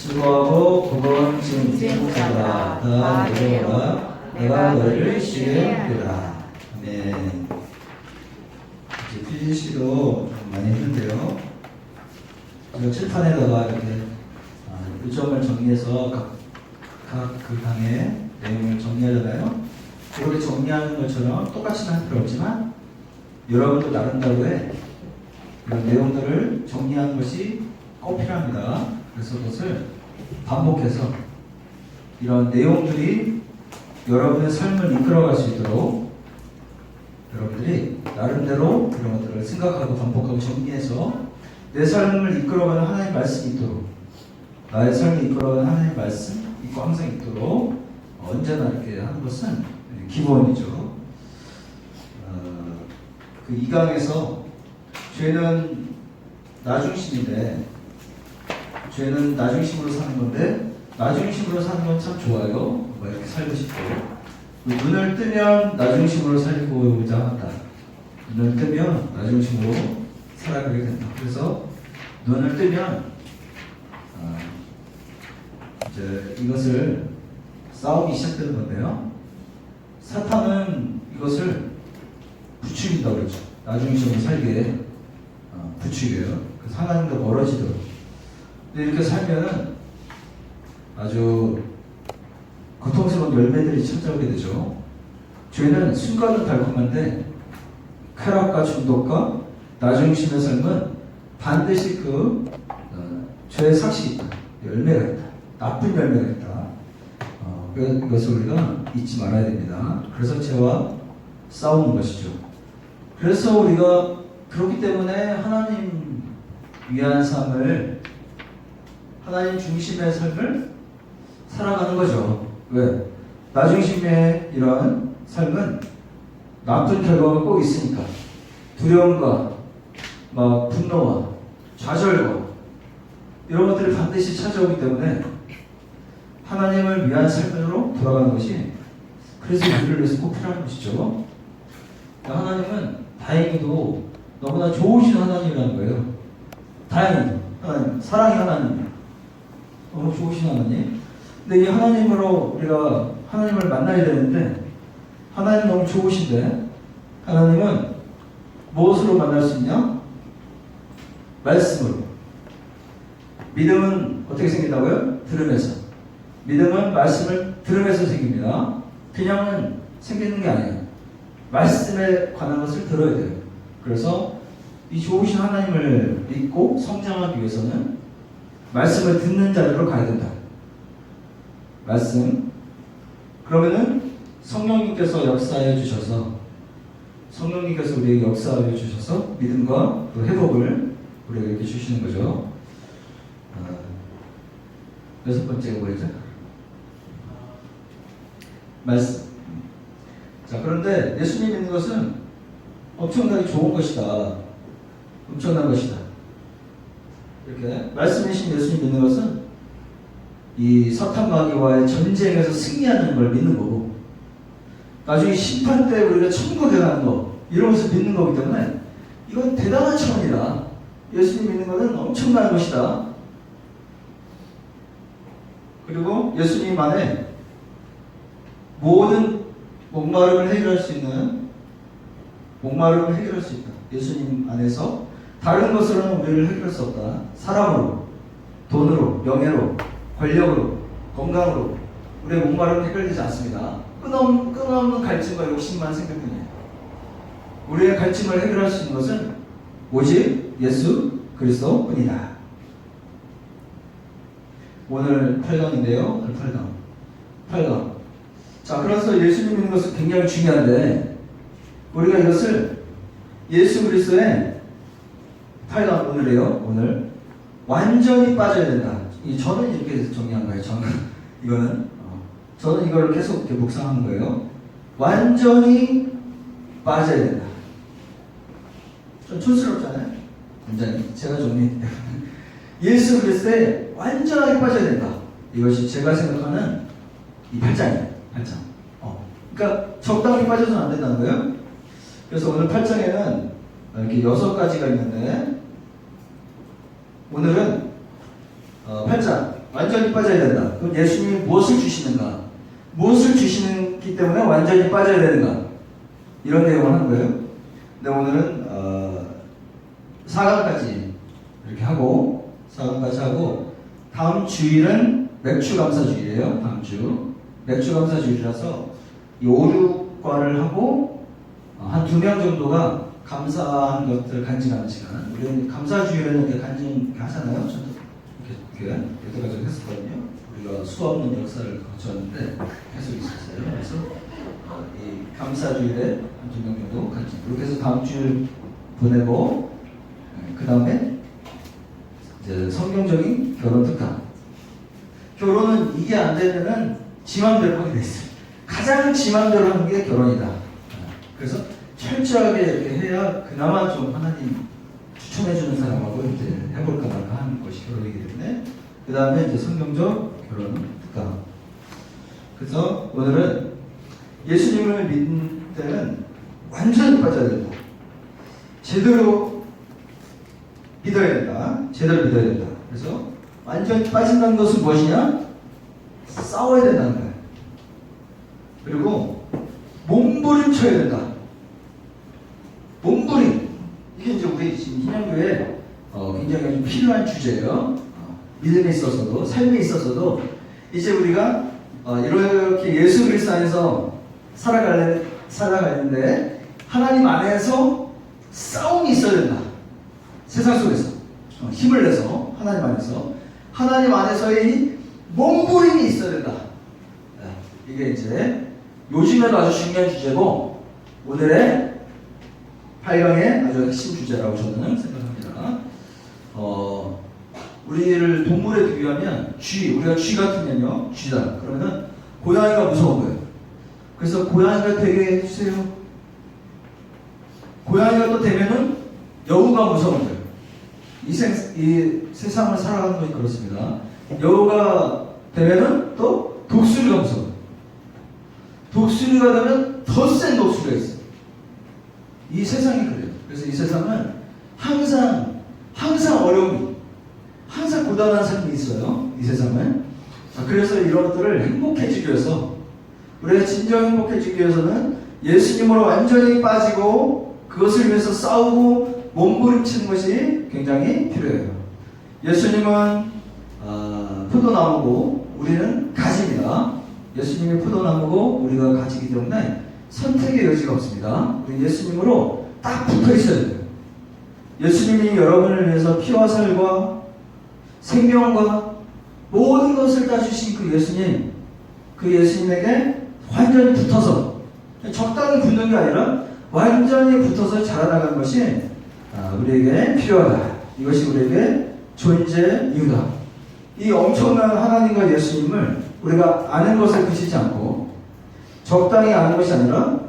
수고하고 복은 증증자다. 다 내려오라. 내가 너희를 쉬게 하리라. 네. 이제 PCC도 많이 힘든데요. 제가 칠판에다가 이렇게 일정을 정리해서 각 그 강의 내용을 정리하잖아요. 그렇게 정리하는 것처럼 똑같이는 할 필요 없지만 여러분도 나름대로의 이런 내용들을 정리하는 것이 꼭 필요합니다. 그래서 그것을 반복해서 이런 내용들이 여러분의 삶을 이끌어갈 수 있도록 여러분들이 나름대로 이런 것들을 생각하고 반복하고 정리해서 내 삶을 이끌어가는 하나님의 말씀이 있도록, 나의 삶을 이끌어가는 하나님의 말씀 있고 항상 있도록 언제나 이렇게 하는 것은 기본이죠. 그 2강에서 죄는 나중심인데, 죄는 나중심으로 사는 건데, 나중심으로 사는 건 참 좋아요. 뭐 이렇게 살고 싶고, 눈을 뜨면 나중심으로 살고자 한다. 눈을 뜨면 나중심으로 살아가게 된다. 그래서 눈을 뜨면 이제 이것을 싸움이 시작되는 건데요. 사탄은 이것을 부추긴다고 그러죠. 나중심으로 살게 부추겨요. 그래서 하나님과 멀어지도록. 근데 이렇게 살면은 아주 고통스러운 열매들이 찾아오게 되죠. 죄는 순간은 달콤한데 쾌락과 중독과 나중심의 삶은 반드시 그 죄의 삭식이 있다. 열매가 있다. 나쁜 열매가 있다. 이것을 우리가 잊지 말아야 됩니다. 그래서 죄와 싸우는 것이죠. 그래서 우리가 그렇기 때문에 하나님 위한 삶을, 하나님 중심의 삶을 살아가는 거죠. 왜? 나중심의 이러한 삶은 나쁜 결과가 꼭 있으니까. 두려움과 막 분노와 좌절과 이런 것들이 반드시 찾아오기 때문에 하나님을 위한 삶으로 돌아가는 것이, 그래서 우리를 위해서 꼭 필요한 것이죠. 하나님은 다행히도 너무나 좋으신 하나님이라는 거예요. 다행히도 하나님, 사랑의 하나님, 너무 좋으신 하나님. 근데 이 하나님으로 우리가 하나님을 만나야 되는데, 하나님 너무 좋으신데 하나님은 무엇으로 만날 수 있냐? 말씀으로. 믿음은 어떻게 생긴다고요? 들으면서. 믿음은 말씀을 들으면서 생깁니다. 그냥은 생기는 게 아니에요. 말씀에 관한 것을 들어야 돼요. 그래서 이 좋으신 하나님을 믿고 성장하기 위해서는 말씀을 듣는 자리로 가야 된다. 말씀. 그러면은 성령님께서 역사해 주셔서, 성령님께서 우리에게 역사해 주셔서 믿음과 또 회복을 우리에게 이렇게 주시는 거죠. 여섯 번째가 뭐였죠? 말씀. 자, 그런데 예수님 믿는 것은 엄청나게 좋은 것이다. 엄청난 것이다. 이렇게 말씀이신 예수님 믿는 것은 이 사탄 마귀와의 전쟁에서 승리하는 걸 믿는 거고, 나중에 심판 때 우리가 천국에 가는 거, 이런 것을 믿는 거기 때문에 이건 대단한 차원이다. 예수님 믿는 것은 엄청난 것이다. 그리고 예수님 안에 모든 목마름을 해결할 수 있는, 목마름을 해결할 수 있다. 예수님 안에서 다른 것으로는 우리를 해결할 수 없다. 사람으로, 돈으로, 명예로, 권력으로, 건강으로 우리의 목마름은 해결되지 않습니다. 끊임없는 갈증과 욕심만 생겼군요. 우리의 갈증을 해결할 수 있는 것은 오직 예수 그리스도뿐이다. 오늘 8강인데요. 오늘 8강. 자, 그래서 예수님 믿는 것은 굉장히 중요한데, 우리가 이것을 예수 그리스도의 8강 오늘이에요. 오늘 완전히 빠져야 된다. 저는 이렇게 정리한 거예요. 저는 이걸 계속 이렇게 묵상하는 거예요. 완전히 빠져야 된다. 좀 촌스럽잖아요. 굉장히 제가 정리했기 때문에 예수 그리스도에 완전하게 빠져야 된다. 이것이 제가 생각하는 이 8장이에요. 8장. 그러니까 적당히 빠져서는 안 된다는 거예요. 그래서 오늘 8장에는 이렇게 6가지가 있는데, 오늘은 8장 완전 완전히 빠져야 된다. 그럼 예수님이 무엇을 주시는가? 무엇을 주시기 때문에 완전히 빠져야 되는가? 이런 내용을 하는 거예요. 근데 오늘은 4강까지 이렇게 하고 4강까지 하고 다음 주일은 맥주감사주일이에요. 다음 주 맥주감사주일이라서 이 5, 6과를 하고 한 2명 정도가 감사한 것들 간증하는 시간. 우리는 감사주일에는 이렇게 간증 하잖아요. 저도 이렇게 여태까지 했었거든요. 우리가 수없는 역사를 거쳤는데 계속 있었어요. 그래서 이 감사주일에 한 2명 정도 간증. 이렇게 해서 다음 주일 보내고 그 다음에 이제 성경적인 결혼 특강. 결혼은 이게 안 되면은 지 맘대로 하게 돼 있어요. 가장 지 맘대로 하는 게 결혼이다. 그래서 철저하게 이렇게 해야 그나마 좀 하나님 추천해주는 사람하고 이제 해볼까 말까 하는 것이 결혼이기 때문에 그 다음에 이제 성경적 결혼 특강. 그래서 오늘은 예수님을 믿는 때는 완전히 빠져야 된다. 제대로 믿어야 된다. 제대로 믿어야 된다. 그래서 완전히 빠진다는 것은 무엇이냐? 싸워야 된다는 거예요. 그리고 몸부림쳐야 된다. 몸부림. 이게 이제 우리 지금 희년교회 굉장히 좀 필요한 주제예요. 믿음에 있어서도 삶에 있어서도 이제 우리가 이렇게 예수 그리스도 안에서 살아가는데 하나님 안에서 싸움이 있어야 된다. 세상 속에서 힘을 내서 하나님 안에서의 몸부림이 있어야 된다. 이게 이제 요즘에도 아주 중요한 주제고 오늘의 8강의 아주 핵심 주제라고 저는 생각합니다. 우리를 동물에 비유하면 우리가 쥐 같으면요, 쥐다. 그러면은 고양이가 무서운 거예요. 그래서 고양이가 되게 해주세요. 고양이가 또 되면은 여우가 무서운 거예요. 이 세상을 살아가는 것이 그렇습니다. 여우가 되면은 또 독수리가 무서워요. 독수리가 되면 더 센 독수리가 있어요. 이 세상이 그래요. 그래서 이 세상은 항상 어려움이, 항상 고단한 삶이 있어요. 이 세상은. 그래서 이런 것들을 행복해지기 위해서, 우리가 진정 행복해지기 위해서는 예수님으로 완전히 빠지고 그것을 위해서 싸우고 몸부림치는 것이 굉장히 필요해요. 예수님은 포도나무고 우리는 가지입니다. 예수님이 포도나무고 우리가 가지이기 때문에 선택의 여지가 없습니다. 우리 예수님으로 딱 붙어 있어야 돼요. 예수님이 여러분을 위해서 피와 살과 생명과 모든 것을 다 주신 그 예수님에게 완전히 붙어서, 적당히 붙는 게 아니라 완전히 붙어서 자라나가는 것이 우리에게 필요하다. 이것이 우리에게 존재 이유다. 이 엄청난 하나님과 예수님을 우리가 아는 것에 그치지 않고 적당히 아는 것이 아니라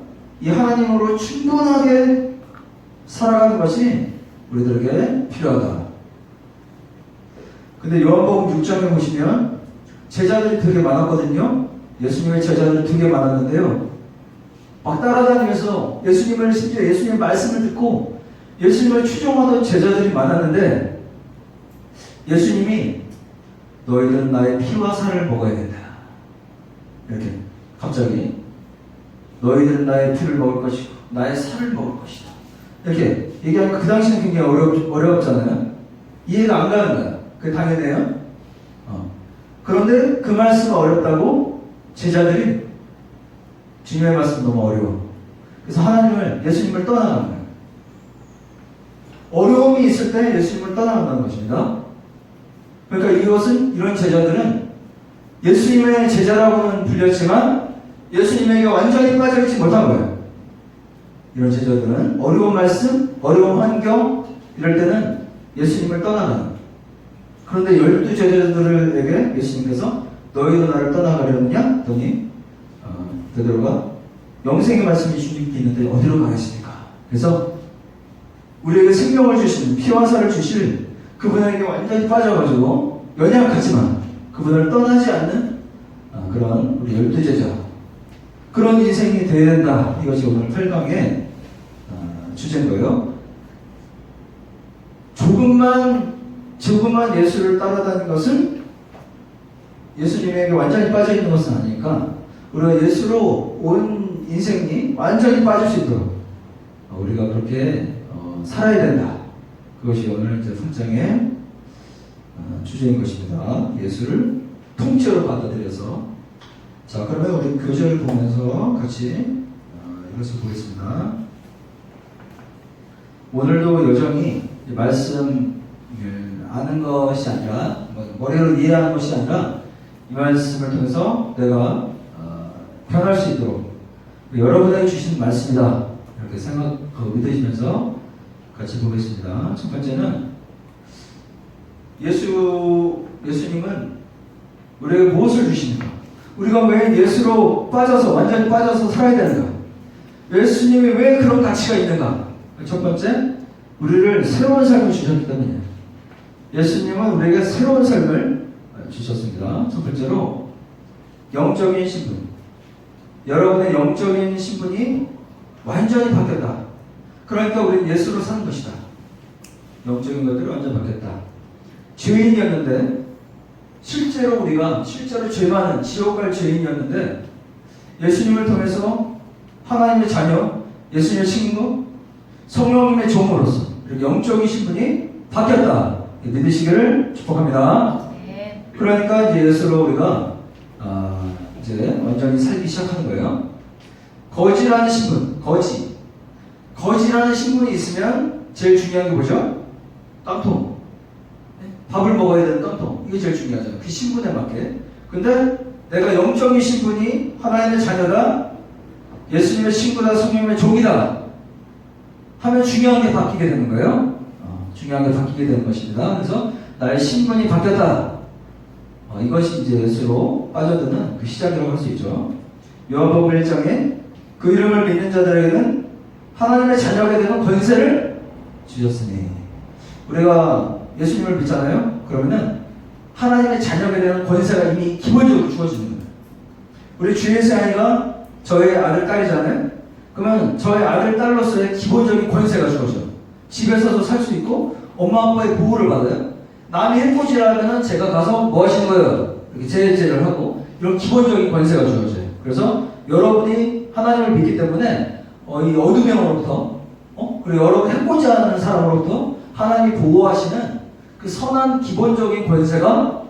이 하나님으로 충분하게 살아가는 것이 우리들에게 필요하다. 근데 요한복음 6장에 보시면 제자들이 되게 많았거든요. 예수님의 제자들이 되게 많았는데요. 막 따라다니면서 심지어 예수님의 말씀을 듣고 예수님을 추종하던 제자들이 많았는데 예수님이 너희들은 나의 피와 살을 먹어야 된다. 이렇게 갑자기 너희들은 나의 피를 먹을 것이고 나의 살을 먹을 것이다. 이렇게 얘기하니까 그 당시는 굉장히 어려웠잖아요. 이해가 안 가는 거야. 그게 당연해요. 그런데 그 말씀이 어렵다고 제자들이 주님의 말씀 너무 어려워. 그래서 예수님을 떠나가는 거예요. 어려움이 있을 때 예수님을 떠나간다는 것입니다. 그러니까 이런 제자들은 예수님의 제자라고는 불렸지만 예수님에게 완전히 빠져있지 못한 거예요. 이런 제자들은 어려운 말씀, 어려운 환경 이럴 때는 예수님을 떠나가는. 그런데 12제자들에게 예수님께서 너희도 나를 떠나가려느냐? 했더니 베드로가 영생의 말씀이 주님께 있는데 어디로 가겠습니까? 그래서 우리에게 생명을 주시는 피와 살을 주실 그분에게 완전히 빠져가지고 연약하지만 그분을 떠나지 않는 그런 우리 12제자, 그런 인생이 되어야 된다. 이것이 오늘 8강의 주제인 거예요. 조금만 예수를 따라다니는 것은 예수님에게 완전히 빠져 있는 것은 아니니까 우리가 예수로 온 인생이 완전히 빠질 수 있도록 우리가 그렇게 살아야 된다. 그것이 오늘 이제 성장의 주제인 것입니다. 예수를 통째로 받아들여서. 자, 그러면 우리 교재를 보면서 같이 이것을 보겠습니다. 오늘도 여전히 말씀 아는 것이 아니라 머리로 이해하는 것이 아니라 이 말씀을 통해서 내가 변할 수 있도록 여러분에게 주신 말씀이다 이렇게 생각하고 믿으시면서 같이 보겠습니다. 첫 번째는 예수님은 우리에게 무엇을 주십니까? 우리가 왜 예수로 빠져서 완전히 빠져서 살아야 되는가? 예수님이 왜 그런 가치가 있는가? 첫 번째, 우리를 새로운 삶을 주셨기 때문이에요. 예수님은 우리에게 새로운 삶을 주셨습니다. 첫 번째로 영적인 신분. 여러분의 영적인 신분이 완전히 바뀌었다. 그러니까 우리는 예수로 사는 것이다. 영적인 것들이 완전히 바뀌었다. 죄인이었는데 실제로 죄 많은 지옥 갈 죄인이었는데 예수님을 통해서 하나님의 자녀, 예수님의 친구, 성령님의 종으로서 이렇게 영적인 신분이 바뀌었다. 믿으시기를 축복합니다. 네. 그러니까 이제 예수로 우리가 이제 완전히 살기 시작하는 거예요. 거지라는 신분, 거지라는 신분이 있으면 제일 중요한 게 뭐죠? 깡통. 밥을 먹어야 되는 깡통. 이게 제일 중요하죠. 그 신분에 맞게. 근데 내가 영적인 신분이 하나님의 자녀다, 예수님의 친구다, 성령님의 종이다 하면 중요한 게 바뀌게 되는 거예요. 중요한 게 바뀌게 되는 것입니다. 그래서 나의 신분이 바뀌었다. 이것이 이제 예수로 빠져드는 그 시작이라고 할 수 있죠. 요한복음 1장에 그 이름을 믿는 자들에게는 하나님의 자녀가 되는 권세를 주셨으니, 우리가 예수님을 믿잖아요. 그러면은 하나님의 자녀가 되는 권세가 이미 기본적으로 주어지는 거예요. 우리 주 예수 아이가 저의 아들 딸이잖아요. 그러면 저의 아들 딸로서의 기본적인 권세가 주어져요. 집에서도 살 수 있고 엄마 아빠의 보호를 받아요. 남이 해코지라면 제가 가서 뭐 하시는 거예요? 이렇게 제재를 하고 이런 기본적인 권세가 주어져요. 그래서 여러분이 하나님을 믿기 때문에 이 어둠의 영으로부터 그리고 여러분 해코지 하는 사람으로부터 하나님이 보호하시는 그 선한 기본적인 권세가,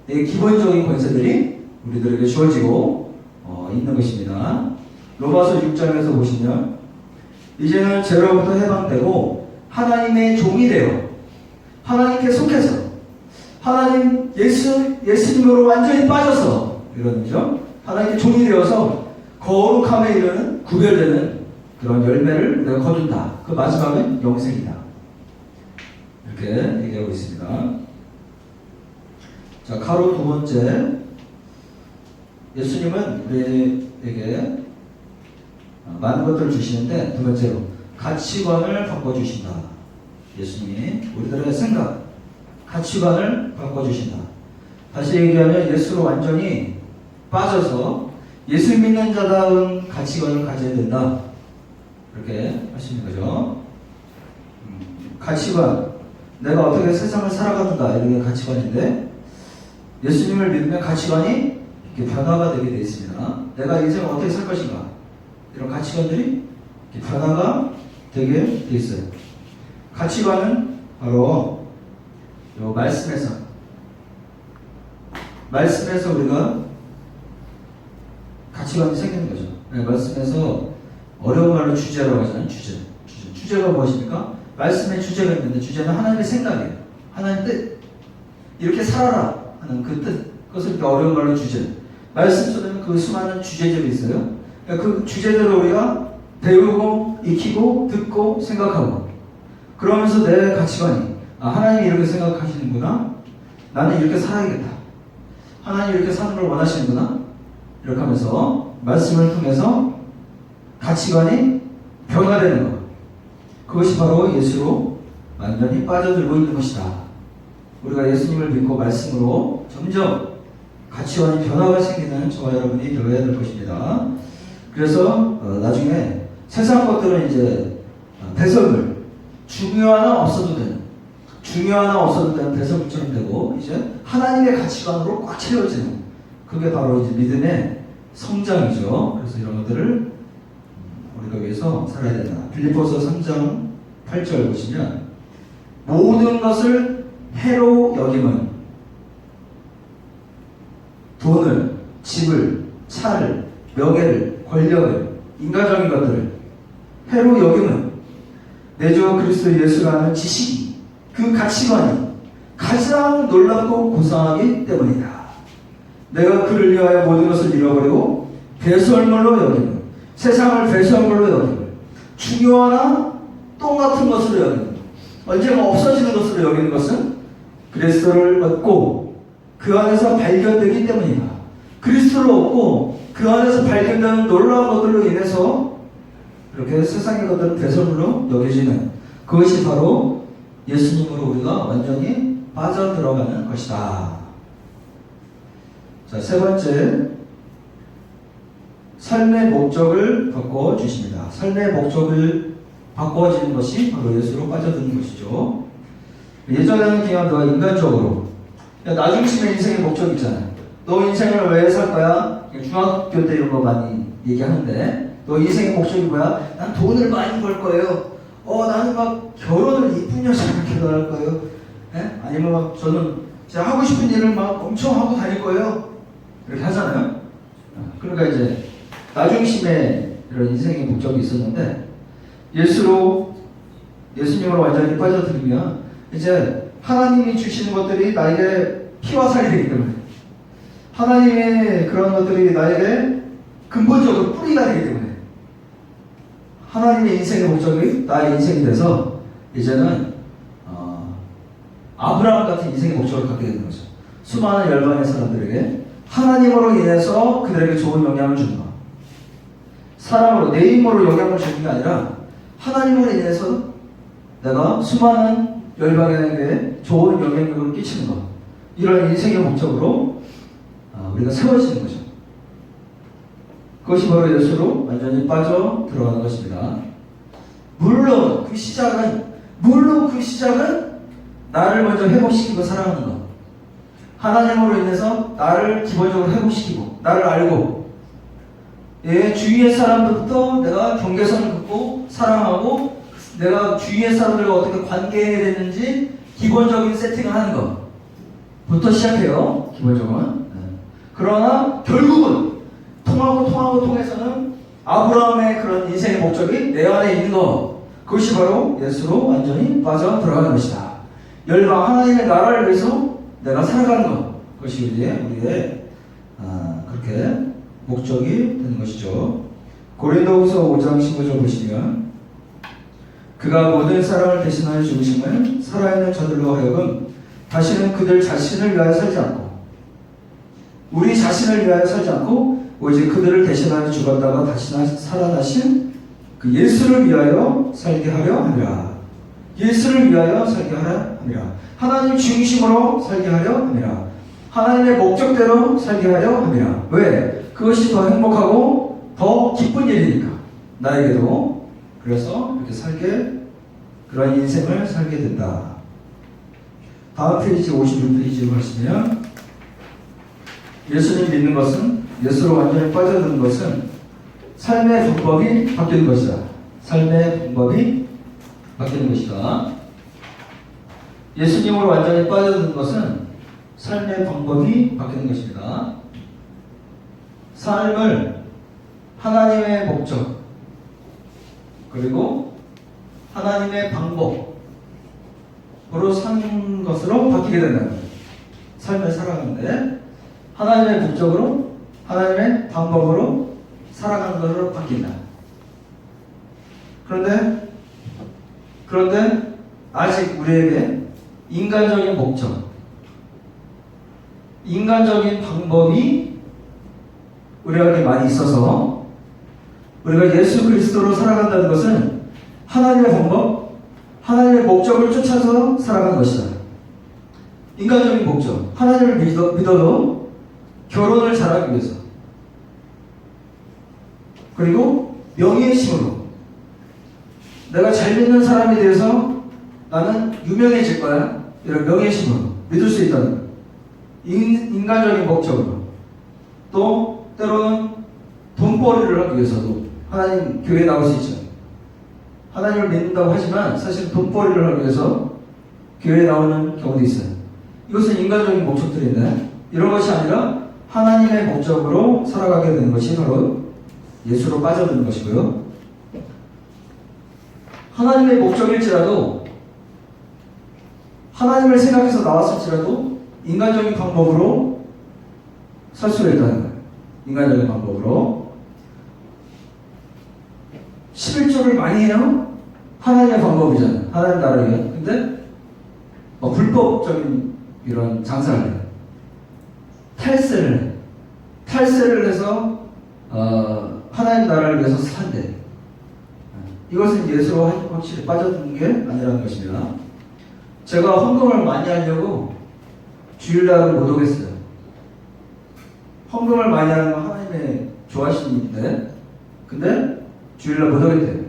기본적인 권세들이 우리들에게 주어지고 있는 것입니다. 로마서 6장에서 보시면 이제는 죄로부터 해방되고 하나님의 종이 되어 하나님께 속해서 하나님 예수님으로 완전히 빠져서 이런 의미죠. 하나님의 종이 되어서 거룩함에 이르는 구별되는 그런 열매를 내가 거둔다. 그 마지막은 영생이다. 이렇게 얘기하고 있습니다. 자, 가로 두 번째, 예수님은 우리에게 많은 것들을 주시는데 두 번째로 가치관을 바꿔주신다. 예수님이 우리들의 생각, 가치관을 바꿔주신다. 다시 얘기하면 예수로 완전히 빠져서 예수 믿는 자다운 가치관을 가져야 된다. 이렇게 하시는 거죠. 가치관, 내가 어떻게 세상을 살아가는가, 이런 게 가치관인데 예수님을 믿으면 가치관이 이렇게 변화가 되게 되어 있습니다. 내가 인생을 어떻게 살 것인가, 이런 가치관들이 이렇게 변화가 되게 되어 있어요. 가치관은 바로 요 말씀에서 우리가 가치관이 생기는 거죠. 네, 말씀에서 어려운 말로 주제라고 하잖아요. 주제가 무엇입니까? 말씀의 주제가 있는데 주제는 하나님의 생각이에요. 하나님의 뜻. 이렇게 살아라 하는 그 뜻. 그것을 이렇게 어려운 말로 주제. 말씀 속에는 그 수많은 주제들이 있어요. 그러니까 그 주제들을 우리가 배우고 익히고 듣고 생각하고, 그러면서 내 가치관이 하나님이 이렇게 생각하시는구나, 나는 이렇게 살아야겠다, 하나님이 이렇게 사는 걸 원하시는구나, 이렇게 하면서 말씀을 통해서 가치관이 변화되는 것, 그것이 바로 예수로 완전히 빠져들고 있는 것이다. 우리가 예수님을 믿고 말씀으로 점점 가치관이 변화가 생기는 저와 여러분이 되어야 될 것입니다. 그래서 나중에 세상 것들은 이제 배설물, 중요하나 없어도 되는, 중요하나 없어도 되는 대성물처럼 되고 이제 하나님의 가치관으로 꽉 채워지는 그게 바로 이제 믿음의 성장이죠. 그래서 이런 것들을 우리가 위해서 살아야 된다. 빌립보서 3장 8절 보시면 모든 것을 해로 여김은 돈을, 집을, 차를, 명예를, 권력을, 인간적인 것들을 해로 여김은 내 주 그리스도 예수라는 지식이 그 가치관이 가장 놀랍고 고상하기 때문이다. 내가 그를 위하여 모든 것을 잃어버리고 배설물로 여기는 세상을 배설물로 여기는 중요하나 똥 같은 것으로 여기는 언젠가 없어지는 것으로 여기는 것은 그리스도를 얻고 그 안에서 발견되기 때문이다. 그리스도를 얻고 그 안에서 발견되는 놀라운 것들로 인해서 이렇게 세상의 것들은 배설물로 여겨지는 그것이 바로 예수님으로 우리가 완전히 빠져들어가는 것이다. 자, 세 번째, 삶의 목적을 바꿔주십니다. 삶의 목적을 바꿔지는 것이 바로 예수로 빠져드는 것이죠. 예전에는 그냥 너가 인간적으로 나 중심의 인생의 목적이 있잖아. 너 인생을 왜 살 거야? 중학교 때 이런 거 많이 얘기하는데 너 인생의 목적이 뭐야? 난 돈을 많이 벌 거예요. 나는 막 결혼을 이쁜 여자랑 결혼할 거예요. 네? 아니면 막 저는 제가 하고 싶은 일을 막 엄청 하고 다닐 거예요. 이렇게 하잖아요. 그러니까 이제 나 중심의 이런 인생의 목적이 있었는데 예수님으로 완전히 빠져들면 이제 하나님이 주시는 것들이 나에게 피와 살이 되기 때문에 하나님의 그런 것들이 나에게 근본적으로 뿌리가 되기 때문에 하나님의 인생의 목적이 나의 인생이 돼서 이제는 아브라함 같은 인생의 목적을 갖게 되는 거죠. 수많은 열방의 사람들에게 하나님으로 인해서 그들에게 좋은 영향을 주는 것. 사람으로 내 힘으로 영향을 주는 게 아니라 하나님으로 인해서 내가 수많은 열방에게 좋은 영향력을 끼치는 것. 이런 인생의 목적으로 우리가 세워지는 거죠. 그것이 바로 예수로 완전히 빠져 들어가는 것입니다. 물론 그 시작은 나를 먼저 회복시키고 사랑하는 것. 하나님으로 인해서 나를 기본적으로 회복시키고 나를 알고 주위의 사람들부터 내가 경계선을 긋고 사랑하고 내가 주위의 사람들과 어떻게 관계해야 되는지 기본적인 세팅을 하는 것부터 시작해요. 기본적으로는. 그러나 결국은 통해서는 아브라함의 그런 인생의 목적이 내 안에 있는 것. 그것이 바로 예수로 완전히 빠져 들어가는 것이다. 열방 하나님의 나라를 위해서 내가 살아가는 것. 그것이 우리의 그렇게 목적이 되는 것이죠. 고린도후서 5장 15절 보시면 그가 모든 사람을 대신하여 죽으심을 살아있는 자들로 하여금 다시는 그들 자신을 위하여 살지 않고 우리 자신을 위하여 살지 않고 오직 그들을 대신하여 죽었다가 다시 살아나신 그 예수를 위하여 살게 하려 함이라. 예수를 위하여 살게 하려 함이라. 하나님 중심으로 살게 하려 함이라. 하나님의 목적대로 살게 하려 함이라. 왜? 그것이 더 행복하고 더 기쁜 일이니까. 나에게도. 그래서 이렇게 그런 인생을 살게 된다. 다음 페이지 56페이지로 하시면 예수님 믿는 것은 예수로 완전히 빠져드는 것은 삶의 방법이 바뀌는 것이다. 삶의 방법이 바뀌는 것이다. 예수님으로 완전히 빠져드는 것은 삶의 방법이 바뀌는 것입니다. 삶을 하나님의 목적 그리고 하나님의 방법으로 사는 것으로 바뀌게 된다는 거예요. 삶을 살아가는데 하나님의 목적으로 하나님의 방법으로 살아가는 것으로 바뀐다. 그런데 아직 우리에게 인간적인 목적, 인간적인 방법이 우리에게 많이 있어서 우리가 예수 그리스도로 살아간다는 것은 하나님의 방법, 하나님의 목적을 쫓아서 살아가는 것이다. 인간적인 목적, 하나님을 믿어도 결혼을 잘하기 위해서 그리고 명예의 힘으로 내가 잘 믿는 사람이 되어서 나는 유명해질 거야. 이런 명예심으로 믿을 수 있다는 인간적인 목적으로, 또 때로는 돈벌이를 하기 위해서도 하나님 교회에 나올 수 있죠. 하나님을 믿는다고 하지만 사실 돈벌이를 하기 위해서 교회에 나오는 경우도 있어요. 이것은 인간적인 목적들인데 이런 것이 아니라 하나님의 목적으로 살아가게 되는 것이 바로 예수로 빠져드는 것이고요. 하나님의 목적일지라도, 하나님을 생각해서 나왔을지라도 인간적인 방법으로 살 수가 있다는 거예요. 인간적인 방법으로 11조를 많이 해요. 하나님의 방법이잖아요. 하나님 나라를 위해. 근데 불법적인 이런 장사를 해요. 탈세를 해서 하나님 나라를 위해서 산대. 이것은 예수로 확실히 빠져드는 게 아니라는 것입니다. 제가 헌금을 많이 하려고 주일날을 못 오겠어요. 헌금을 많이 하는 건 하나님의 좋아하시는 일인데, 근데 주일날 못 오겠대요.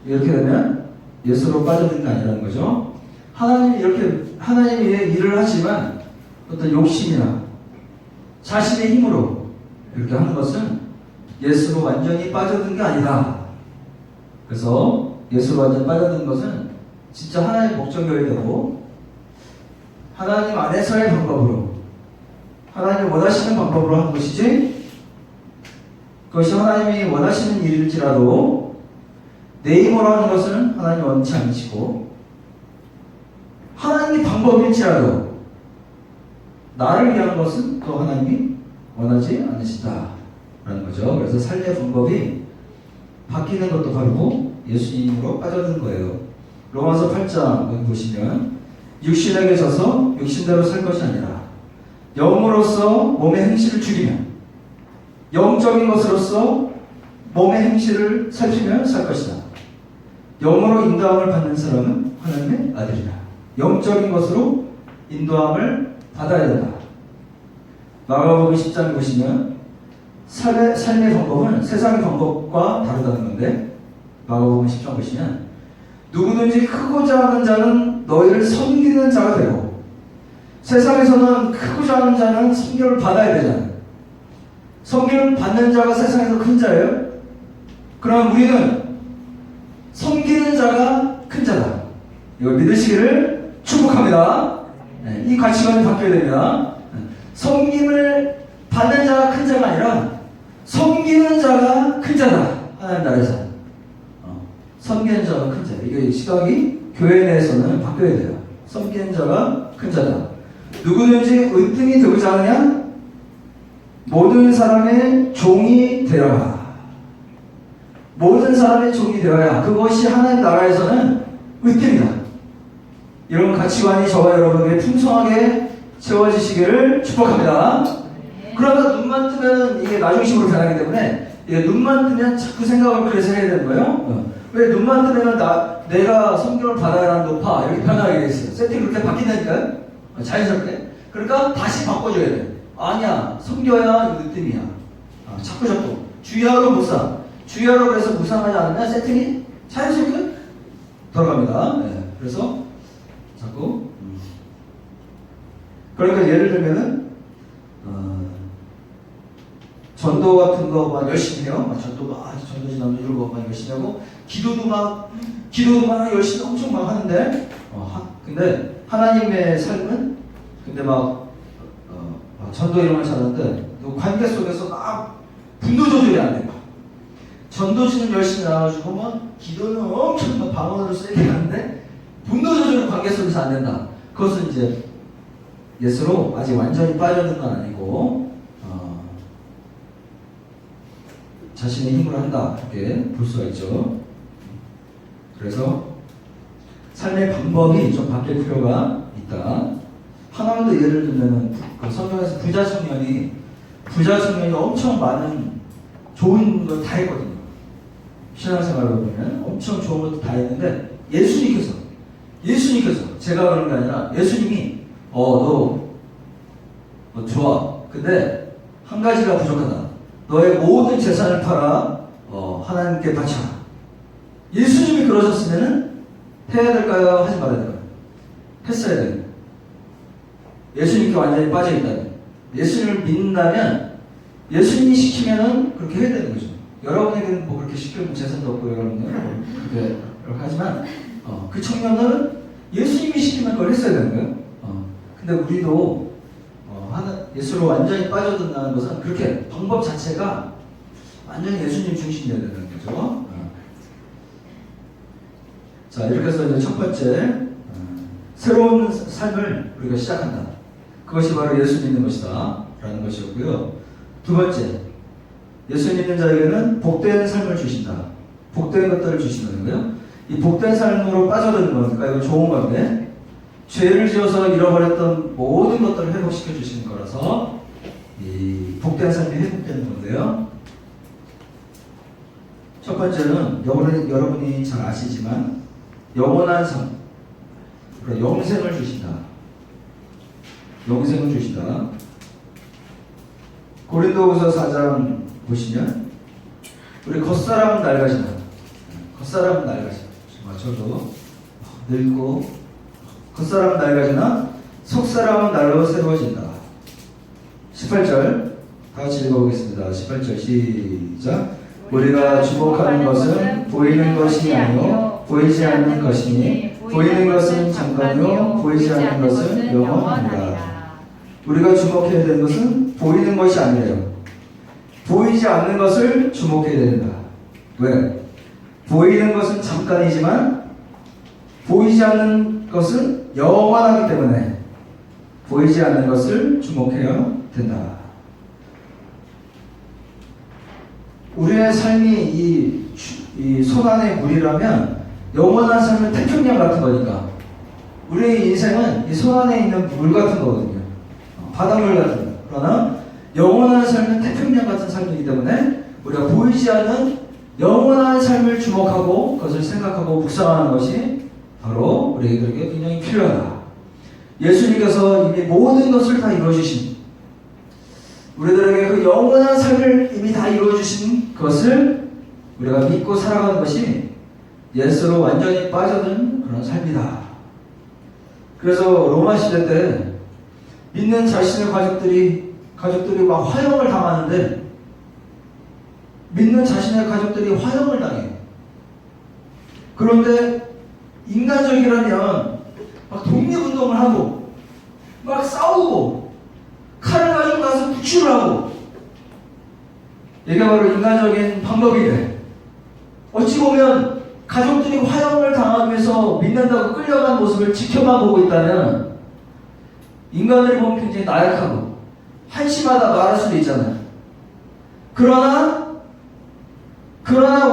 이렇게 되면 예수로 빠져드는 게 아니라는 거죠. 하나님이 일을 하지만 어떤 욕심이나 자신의 힘으로 이렇게 하는 것은 예수로 완전히 빠져든 게 아니다. 그래서 예수로 완전히 빠져든 것은 진짜 하나님의 목적이어야 되고, 하나님 안에서의 방법으로, 하나님 원하시는 방법으로 하는 것이지, 그것이 하나님이 원하시는 일일지라도 내 힘으로 하는 것은 하나님이 원치 않으시고, 하나님의 방법일지라도 나를 위한 것은 또 하나님이 원하지 않으시다라는 거죠. 그래서 삶의 방법이 바뀌는 것도 바로 예수님으로 빠져든 거예요. 로마서 8장 보시면 육신에게 져서 육신대로 살 것이 아니라 영으로서 몸의 행실을 죽이며 영적인 것으로서 몸의 행실을 살피며 살 것이다. 영으로 인도함을 받는 사람은 하나님의 아들이다. 영적인 것으로 인도함을 받아야 된다. 마가복음 10장에 보시면 삶의 방법은 세상의 방법과 다르다는 건데, 마가복음 10장 보시면 누구든지 크고자 하는 자는 너희를 섬기는 자가 되고, 세상에서는 크고자 하는 자는 섬김을 받아야 되잖아요. 섬김을 받는 자가 세상에서 큰 자예요. 그러나 우리는 섬기는 자가 큰 자다. 이걸 믿으시기를 축복합니다. 이 가치관이 바뀌어야 됩니다. 섬김을 받는 자가 큰 자가 아니라 섬기는 자가 큰 자다. 하나님 나라에서 섬기는 자가 큰 자. 이게 시각이 교회 내에서는 바뀌어야 돼요. 섬기는 자가 큰 자다. 누구든지 은등이 되고자 하느냐? 모든 사람의 종이 되어라. 모든 사람의 종이 되어야 그것이 하나님 나라에서는 은등이다. 이런 가치관이 저와 여러분에게 풍성하게 채워지시기를 축복합니다. 그러다 눈만 뜨면 이게 나중심으로 변하기 때문에, 이게 눈만 뜨면 자꾸 생각을 그래서 해야 되는 거예요. 왜 눈만 뜨면 내가 성경을 받아야 하는 높아 이렇게 변하게 돼 있어요. 세팅이 그렇게 바뀐다니까요. 자연스럽게. 그러니까 다시 바꿔줘야 돼. 아니야, 성경이야 느낌이야. 자꾸 주야로 무상. 주야로 그래서 무상하지 않으면 세팅이 자연스럽게 돌아갑니다. 네. 그래서 자꾸 그러니까 예를 들면은 전도 같은 거 막 열심히 해요. 전도 지나면 이런 거 막 열심히 하고, 기도도 막 열심히 엄청 막 하는데, 근데 하나님의 삶은 근데 전도 이런 걸 잘하는데 관계 속에서 막 분노 조절이 안 돼요. 전도지는 열심히 나눠주고 기도는 엄청 막 방언으로 세게 하는데 분노 조절은 관계 속에서 안 된다. 그것은 이제 예수로 아직 완전히 빠져든 건 아니고 자신의 힘으로 한다, 이렇게 볼 수가 있죠. 그래서 삶의 방법이 좀 바뀔 필요가 있다. 하나만 더 예를 들면 성경에서 부자 청년이 엄청 많은 좋은 걸 다 했거든요. 신앙생활을 보면 엄청 좋은 것도 다 했는데 예수님께서 제가 그런 게 아니라 예수님이 너 좋아. 근데 한 가지가 부족하다. 너의 모든 재산을 팔아 하나님께 바쳐라. 예수님이 그러셨으면은 해야 될까요? 하지 말아야 될까요? 했어야 돼요. 예수님께 완전히 빠져있다면, 예수님을 믿는다면 예수님이 시키면은 그렇게 해야 되는 거죠. 여러분에게는 뭐 그렇게 시키면 재산도 없고 여러분은 그렇게 하지만 그 청년은 예수님이 시키면 그걸 했어야 되는 거예요. 근데 우리도 예수로 완전히 빠져든다는 것은 그렇게 방법 자체가 완전히 예수님 중심이어야 되는 거죠. 자, 이렇게 해서 이제 첫 번째 새로운 삶을 우리가 시작한다. 그것이 바로 예수 믿는 것이다 라는 것이었고요. 두 번째, 예수 믿는 자에게는 복된 삶을 주신다. 복된 것들을 주신다는 거예요. 이 복된 삶으로 빠져드는 거니까 이건 좋은 건데, 죄를 지어서 잃어버렸던 모든 것들을 회복시켜 주시는 거라서 이 복된 삶이 회복되는 건데요. 첫 번째는 여러분이 잘 아시지만 영원한 삶, 그러니까 영생을 주신다. 영생을 주신다. 고린도후서 4장 보시면 우리 겉사람은 낡아진다. 겉사람은 낡아진다. 저도 늙고 겉사람은 낡아지나 속사람은 날로 새로워진다. 18절 다 같이 읽어보겠습니다. 18절 시작. 우리가 주목하는 것은 보이는 것이 아니요 보이지 않는 것이니 보이는 것은 잠깐이요 보이지 않는 것은 영원하니라. 우리가 주목해야 되는 것은 보이는 것이 아니에요. 보이지 않는 것을 주목해야 된다. 왜? 보이는 것은 잠깐이지만 보이지 않는 것은 영원하기 때문에 보이지 않는 것을 주목해야 된다. 우리의 삶이 이 손안의 물이라면 영원한 삶은 태평양 같은 거니까 우리의 인생은 이 손안에 있는 물 같은 거거든요. 바닷물 같은 거. 그러나 영원한 삶은 태평양 같은 삶이기 때문에 우리가 보이지 않는 영원한 삶을 주목하고 그것을 생각하고 묵상하는 것이 바로 우리에게 굉장히 필요하다. 예수님께서 이미 모든 것을 다 이루어주신, 우리들에게 그 영원한 삶을 이미 다 이루어주신 것을 우리가 믿고 살아가는 것이 예수로 완전히 빠져든 그런 삶이다. 그래서 로마 시대 때 믿는 자신의 가족들이 막 화형을 당하는데, 믿는 자신의 가족들이 화형을 당해. 그런데 인간적이라면 막 독립운동을 하고 막 싸우고 칼을 가지고 가서 구출을 하고, 이게 바로 인간적인 방법이래. 어찌 보면 가족들이 화형을 당하기 위해서 믿는다고 끌려간 모습을 지켜만 보고 있다면 인간들이 보면 굉장히 나약하고 한심하다 말할 수도 있잖아요. 그러나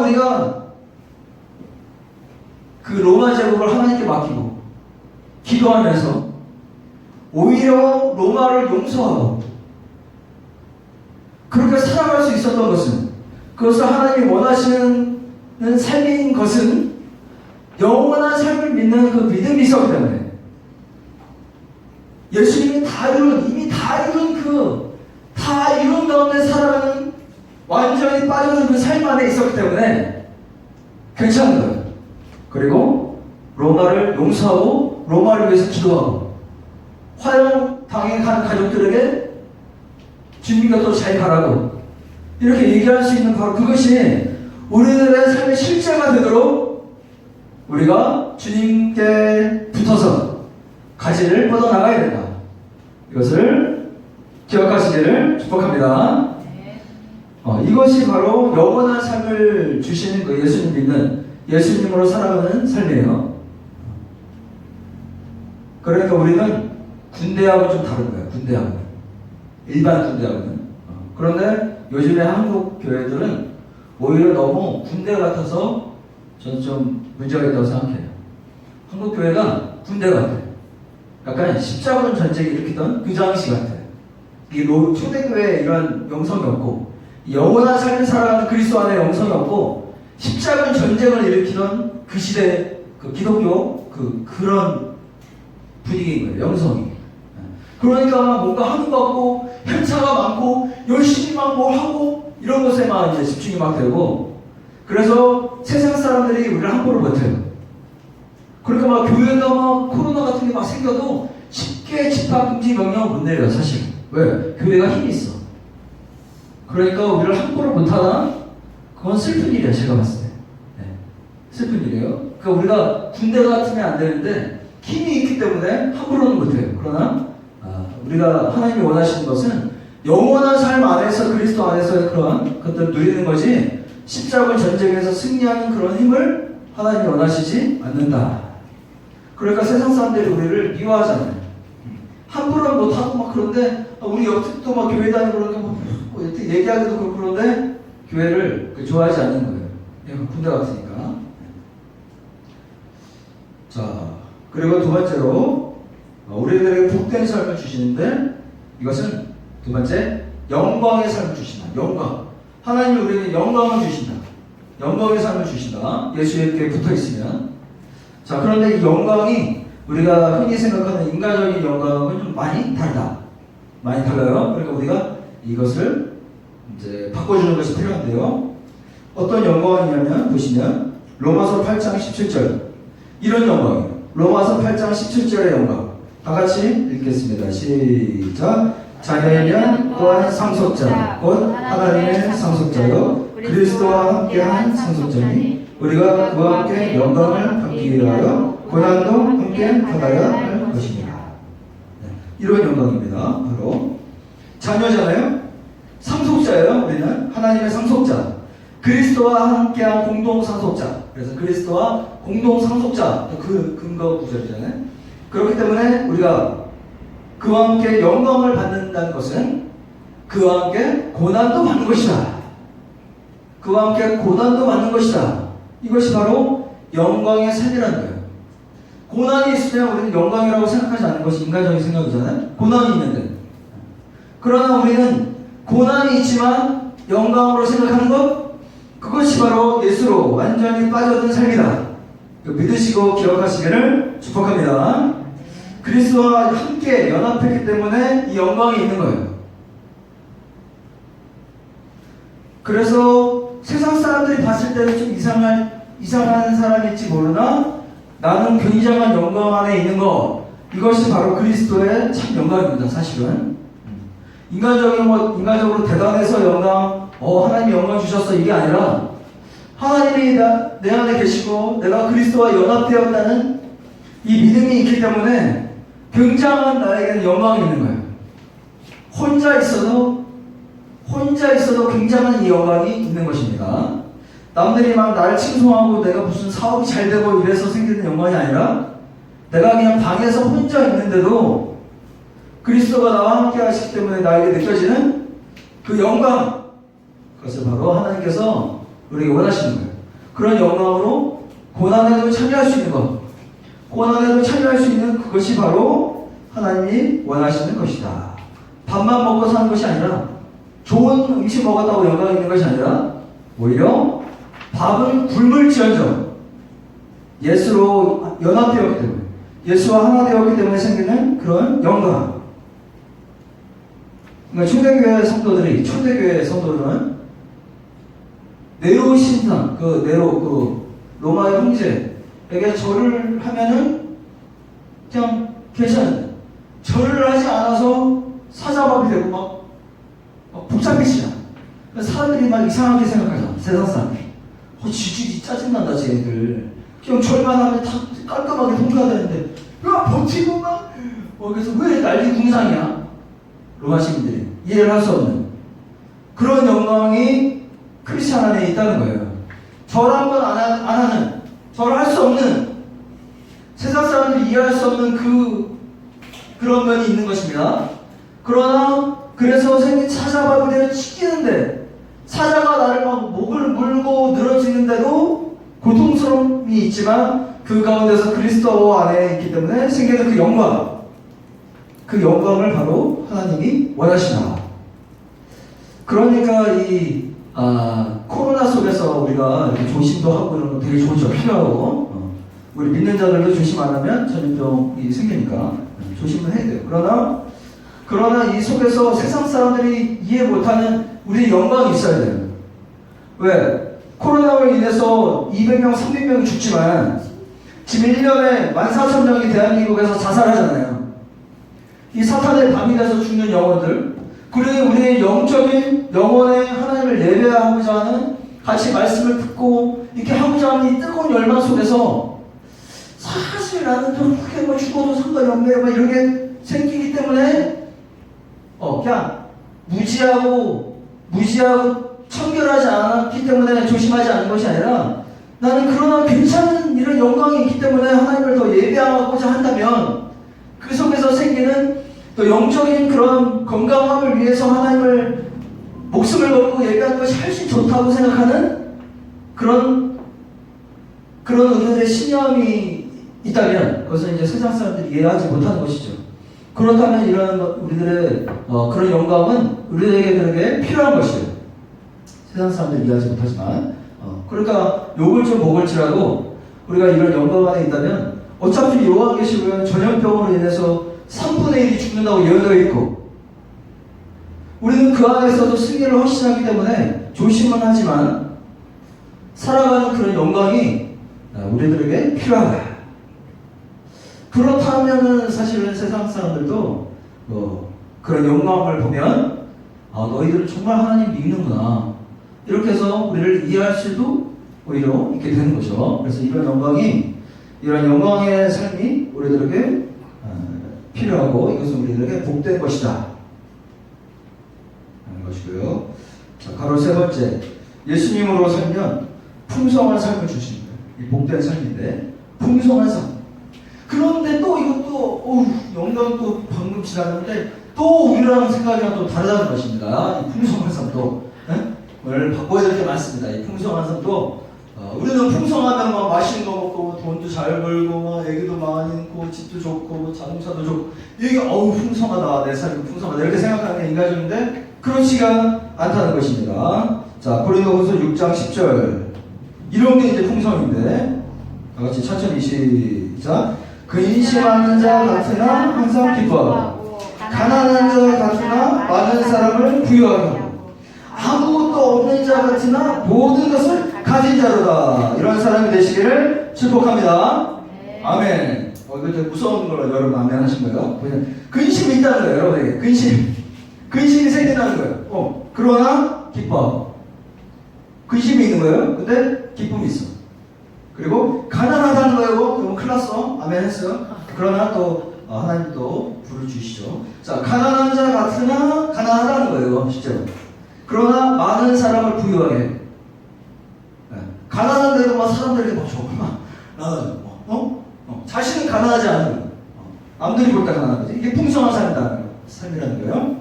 우리가 그 로마 제국을 하나님께 맡기고 기도하면서 오히려 로마를 용서하고 그렇게 살아갈 수 있었던 것은, 그것을 하나님이 원하시는 삶인 것은 영원한 삶을 믿는 그 믿음이 있었기 때문에, 예수님이 이미 다 이룬 가운데 살아가는 완전히 빠져든 그 삶 안에 있었기 때문에 괜찮은 거예요. 그리고 로마를 용서하고 로마를 위해서 기도하고 화형 당해간 가족들에게 주님 곁으로 잘 가라고 이렇게 얘기할 수 있는 바로 그것이 우리들의 삶의 실제가 되도록 우리가 주님께 붙어서 가지를 뻗어나가야 된다. 이것을 기억하시기를 축복합니다. 이것이 바로 영원한 삶을 주시는 그 예수님 믿는, 예수님으로 살아가는 삶이에요. 그러니까 우리는 군대하고 좀 다른 거예요. 군대하고는, 일반 군대하고는. 그런데 요즘에 한국 교회들은 오히려 너무 군대 같아서 저는 좀 문제가 있다고 생각해요. 한국 교회가 군대 같아요. 약간 십자군 전쟁이 일으키던 그 당시 같아요. 이 초대교회에 이런 영성이 없고, 영원한 삶을 살아가는 그리스도 안에 영성이 없고, 십자군 전쟁을 일으키던 그 시대 그 기독교 그런 분위기인 거예요. 영성이. 그러니까 뭔가 하는 거 같고 현차가 많고 열심히 막 뭘 하고 이런 것에만 이제 집중이 막 되고, 그래서 세상 사람들이 우리를 함부로 못해요. 그러니까 막 교회가 막 코로나 같은 게 막 생겨도 쉽게 집합금지 명령을 못 내려요, 사실. 왜? 교회가 힘이 있어. 그러니까 우리를 함부로 못하나? 그건 슬픈 일이야, 제가 봤을 때. 네. 슬픈 일이에요. 그러니까 우리가 군대 같으면 안 되는데 힘이 있기 때문에 함부로는 못해요. 그러나 우리가 하나님이 원하시는 것은 영원한 삶 안에서 그리스도 안에서의 그런 것들을 누리는 것이 십자군 전쟁에서 승리하는 그런 힘을 하나님이 원하시지 않는다. 그러니까 세상 사람들이 우리를 미워하잖아요. 함부로는 못하고 막 그런데 우리 옆집도 막 교회 다니고 그러니까 뭐 얘기하기도 그렇고 그런데 교회를 좋아하지 않는 거예요. 얘가 군대 같으니까. 자, 그리고 두 번째로 우리들에게 복된 삶을 주시는데 이것은 두 번째 영광의 삶을 주신다. 영광. 하나님이 우리에게 영광을 주신다. 영광의 삶을 주신다. 예수에게 붙어 있으면. 자, 그런데 이 영광이 우리가 흔히 생각하는 인간적인 영광은 좀 많이 다르다. 많이 달라요. 그러니까 우리가 이것을 이제 바꿔주는 것이 필요한데요. 어떤 영광이냐면 보시면 로마서 8장 17절 이런 영광이에요. 로마서 8장 17절의 영광. 다 같이 읽겠습니다. 시작. 자녀이면 또한 상속자 곧 하나님의 상속자요 그리스도와 함께한 상속자니 우리가 그와 함께 영광을 받기 위하여 고난도 함께 받아야 할 것입니다. 네, 이런 영광입니다. 바로 자녀잖아요. 상속자예요. 우리는 하나님의 상속자. 그리스도와 함께한 공동 상속자. 그래서 그리스도와 공동 상속자 그 근거 구절이잖아요. 그렇기 때문에 우리가 그와 함께 영광을 받는다는 것은 그와 함께 고난도 받는 것이다. 그와 함께 고난도 받는 것이다. 이것이 바로 영광의 삶이라는 거예요. 고난이 있으면 우리는 영광이라고 생각하지 않는 것이 인간적인 생각이잖아요. 고난이 있는데. 그러나 우리는 고난이 있지만 영광으로 생각하는 것, 그것이 바로 예수로 완전히 빠져든 삶이다. 믿으시고 기억하시기를 축복합니다. 그리스도와 함께 연합했기 때문에 이 영광이 있는 거예요. 그래서 세상 사람들이 봤을 때는 좀 이상한 사람일지 모르나 나는 굉장한 영광 안에 있는 것, 이것이 바로 그리스도의 참 영광입니다. 사실은 인간적으로 대단해서 영광, 하나님이 영광 주셨어 이게 아니라 하나님이 내 안에 계시고 내가 그리스도와 연합되었다는 이 믿음이 있기 때문에 굉장한 나에게는 영광이 있는 거예요. 혼자 있어도 굉장한 이 영광이 있는 것입니다. 남들이 막 나를 칭송하고 내가 무슨 사업이 잘 되고 이래서 생기는 영광이 아니라 내가 그냥 방에서 혼자 있는데도 그리스도가 나와 함께 하시기 때문에 나에게 느껴지는 그 영광, 그것을 바로 하나님께서 우리에게 원하시는 거예요. 그런 영광으로 고난에도 참여할 수 있는 것, 고난에도 참여할 수 있는 그것이 바로 하나님이 원하시는 것이다. 밥만 먹고 사는 것이 아니라 좋은 음식 먹었다고 영광이 있는 것이 아니라 오히려 밥은 굶을지언정 예수로 연합되었기 때문에 예수와 하나 되었기 때문에 생기는 그런 영광. 그러니까 초대교회 성도들은 네로 신상, 로마의 형제에게 절을 하면은 그냥 괜찮은데 절을 하지 않아서 사자밥이 되고 막 복잡해지잖아. 사람들이 막 이상하게 생각하잖아. 세상 사람들이. 지질이 짜증난다 쟤네들. 그냥 절만 하면 다 깔끔하게 통과되는데 야 버티고 막 그래서 왜 난리 궁상이야. 로마 시민들이 이해를 할 수 없는 그런 영광이 크리스찬 안에 있다는 거예요. 절한 번 안 하는, 절할 수 없는, 세상 사람들이 이해할 수 없는 그런 면이 있는 것입니다. 그래서 생긴 사자밥이 되어 찢기는데 사자가 나를 막 목을 물고 늘어지는데도 고통스러움이 있지만 그 가운데서 그리스도 안에 있기 때문에 생기는 그 영광을 바로 하나님이 원하시나. 그러니까 코로나 속에서 우리가 이렇게 조심도 하고 이런 거 되게 좋죠. 필요하고. 우리 믿는 자들도 조심 안 하면 전염병이 생기니까 조심을 해야 돼요. 그러나 이 속에서 세상 사람들이 이해 못하는 우리의 영광이 있어야 돼요. 왜? 코로나로 인해서 200명, 300명이 죽지만 지금 1년에 14,000명이 대한민국에서 자살하잖아요. 이 사탄의 밤이 돼서 죽는 영혼들, 그리고 우리의 영적인 영혼의 하나님을 예배하고자 하는, 같이 말씀을 듣고 이렇게 하고자 하는 이 뜨거운 열망 속에서 사실 나는 좀 크게 뭐 죽어도 상관이 없네 뭐 이런 게 생기기 때문에 그냥 무지하고 청결하지 않았기 때문에 조심하지 않는 것이 아니라, 나는 그러나 괜찮은 이런 영광이 있기 때문에 하나님을 더 예배하고자 한다면 그 속에서 생기는 또 영적인 그런 건강함을 위해서 하나님을 목숨을 걸고 예배하는 것이 훨씬 좋다고 생각하는 그런 우리들의 신념이 있다면, 그것은 이제 세상 사람들이 이해하지 못하는 것이죠. 그렇다면 이런 우리들의 그런 영광은 우리에게 필요한 것이에요. 세상 사람들이 이해하지 못하지만, 그러니까 욕을 좀 먹을지라도 우리가 이런 영광 안에 있다면, 어차피 요한계시록은 전염병으로 인해서 3분의 1이 죽는다고 예언되어 있고, 우리는 그 안에서도 승리를 확신하기 때문에 조심은 하지만 살아가는 그런 영광이 우리들에게 필요하다. 그렇다면은 사실은 세상 사람들도 그런 영광을 보면 너희들은 정말 하나님 믿는구나, 이렇게 해서 우리를 이해할 수도 오히려 있게 되는 거죠. 그래서 이런 영광의 삶이 우리들에게 필요하고, 이것은 우리들에게 복된 것이다 하는 것이고요. 자, 바로 세 번째, 예수님으로 살면 풍성한 삶을 주시는 거예요. 이 복된 삶인데 풍성한 삶. 그런데 또 이것도 영광도 방금 지났는데 또 우리랑 생각이랑 또 다르다는 것입니다. 이 풍성한 삶도 오늘 바꿔야 될 게 많습니다. 이 풍성한 삶도 우리는 풍성하면 막 맛있는 거 먹고 돈도 잘 벌고 애기도 많고 집도 좋고 자동차도 좋고, 이게 풍성하다, 내 삶이 풍성하다 이렇게 생각하는 게 인간적인데 그렇지가 않다는 것입니다. 자, 고린도후서 6장 10절, 이런 게 이제 풍성인데 다 같이 천천히 시작. 근심하는 자 같으나 항상 기뻐하고, 가난한 자 같으나 많은 사람을 부유하게 하고, 아무것도 없는 자 같으나 모든 것을 가진 자로다. 이런 사람이 되시기를 축복합니다. 네. 아멘. 이거 되게 무서운 걸로 여러분 아멘 하신 거예요? 근심이 있다는 거예요, 여러분에게. 근심이 생긴다는 거예요. 그러나 기뻐하고. 근심이 있는 거예요. 근데 기쁨이 있어. 그리고 가난하다는 거예요. 이거 큰일 났어. 아멘 했어요. 그러나 또 하나님 또 부를 주시죠. 자, 가난한 자 같으나 가난하다는 거예요, 실제로. 그러나 많은 사람을 부유하게 해. 가난한데도 막 사람들에게 막 줘. 나는 자신은 가난하지 않은 거예요. 남들이 볼 때 가난한 거지. 이게 풍성한 삶이라는 거예요.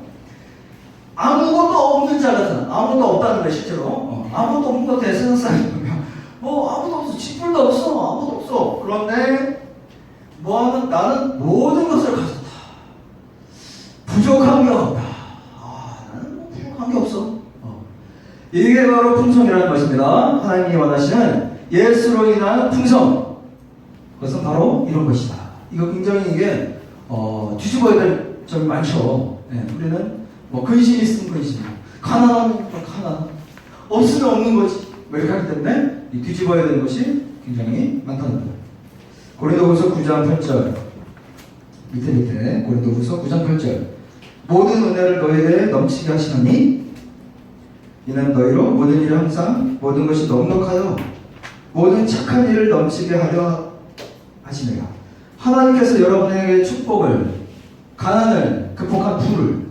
아무것도 없는 자 같은, 아무것도 없다는 거예요, 실제로. 아무것도 없는 것 같아, 세상 사람이 보면. 아무것도 없어. 집불도 없어. 아무것도 없어. 그런데 나는 모든 것을 가졌다. 부족한 게 없다. 나는 부족한 게 없어. 이게 바로 풍성이라는 것입니다. 하나님이 원하시는 예수로 인한 풍성. 그것은 바로 이런 것이다. 이거 굉장히 이게 뒤집어야 될 점이 많죠. 우리는 근심이 있으면 근심, 가난하면 가난, 없으면 없는 거지. 이렇게 하기 때문에 이 뒤집어야 되는 것이 굉장히 많다는 거예요. 고린도후서 9장 8절 밑에 고린도후서 9장 8절, 모든 은혜를 너희에게 넘치게 하시느니 이는 너희로 모든 일을 항상 모든 것이 넉넉하여 모든 착한 일을 넘치게 하려 하시느라. 하나님께서 여러분에게 축복을, 가난을 극복한 부를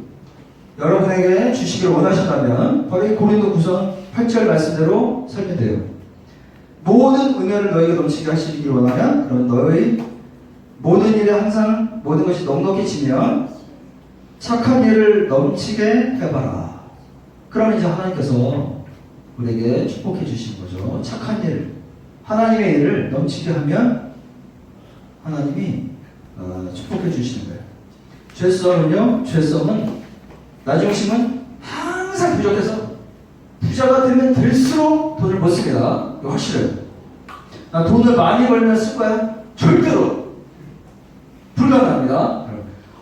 여러분에게 주시길 원하신다면 바로 이 고린도후서 8절 말씀대로 살면 돼요. 모든 은혜를 너희에게 넘치게 하시길 원하면, 그럼 너희 모든 일에 항상 모든 것이 넉넉해지면 착한 일을 넘치게 해봐라. 그러면 이제 하나님께서 우리에게 축복해 주시는 거죠. 착한 일, 하나님의 일을 넘치게 하면 하나님이 축복해 주시는 거예요. 죄성은 나중심은 항상 부족해서 부자가 되면 될수록 돈을 못 씁니다. 이거 확실해요. 나 돈을 많이 벌면 쓸 거야? 절대로 불가능합니다.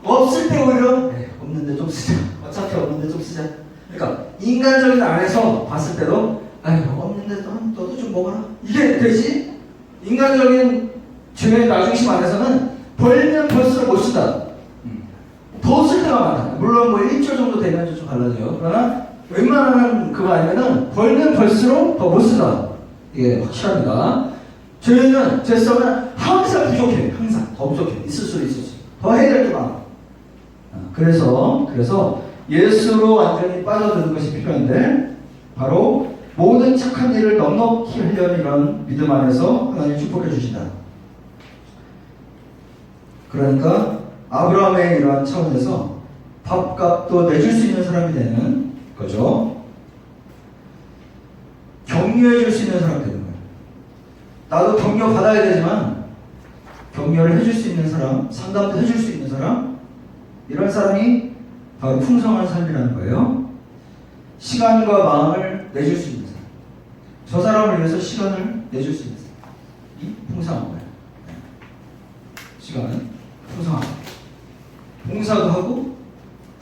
없을 때 오히려 없는데 좀 쓰자. 어차피 없는데 좀 쓰자. 그러니까 인간적인 안에서 봤을 때도 없는데 너도 좀 먹어라. 이게 되지? 인간적인 교회 나중심 안에서는 벌면 벌수록 못 쓴다. 더 쓸 때가 많아. 물론 뭐 1조 정도 되면 좀 달라져요. 그러나 웬만한 그거 아니면은 벌면 벌수록 더 못 쓰다. 이게 확실합니다. 죄는 죄성은 항상 부족해. 항상 더 부족해. 있을 수 있을 수. 더 해야 될 게 많아. 그래서 예수로 완전히 빠져드는 것이 필요한데 바로 모든 착한 일을 넉넉히 하려는 이런 믿음 안에서 하나님 축복해 주신다. 그러니까 아브라함의 이러한 차원에서 밥값도 내줄 수 있는 사람이 되는 거죠. 격려해 줄 수 있는 사람이 되는 거예요. 나도 격려 받아야 되지만 격려를 해줄 수 있는 사람, 상담도 해줄 수 있는 사람, 이런 사람이 바로 풍성한 삶이라는 거예요. 시간과 마음을 내줄 수 있는 사람, 저 사람을 위해서 시간을 내줄 수 있는 사람, 이 풍성한 거예요. 시간은 풍성한 거예요. 봉사도 하고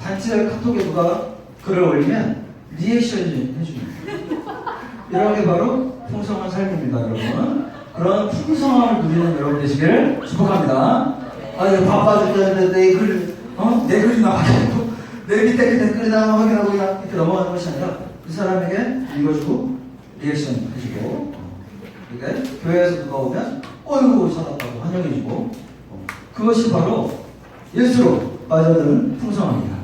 단체 카톡에 누가 글을 올리면 리액션 해주는 이런 게 바로 풍성한 삶입니다, 여러분. 그런 풍성함을 누리는 여러분 되시길 축복합니다. 아, 이거 바빠 죽겠는데 내 글이 나와가지고 내 밑에 그 댓글이 나와 확인하고 그냥 이렇게 넘어가는 것이 아니라 그 사람에게 읽어주고 리액션 해주고 이렇게 교회에서 누가 오면 어이구 살았다고 환영해주고 그것이 바로 예수로 빠져드는 풍성함이다.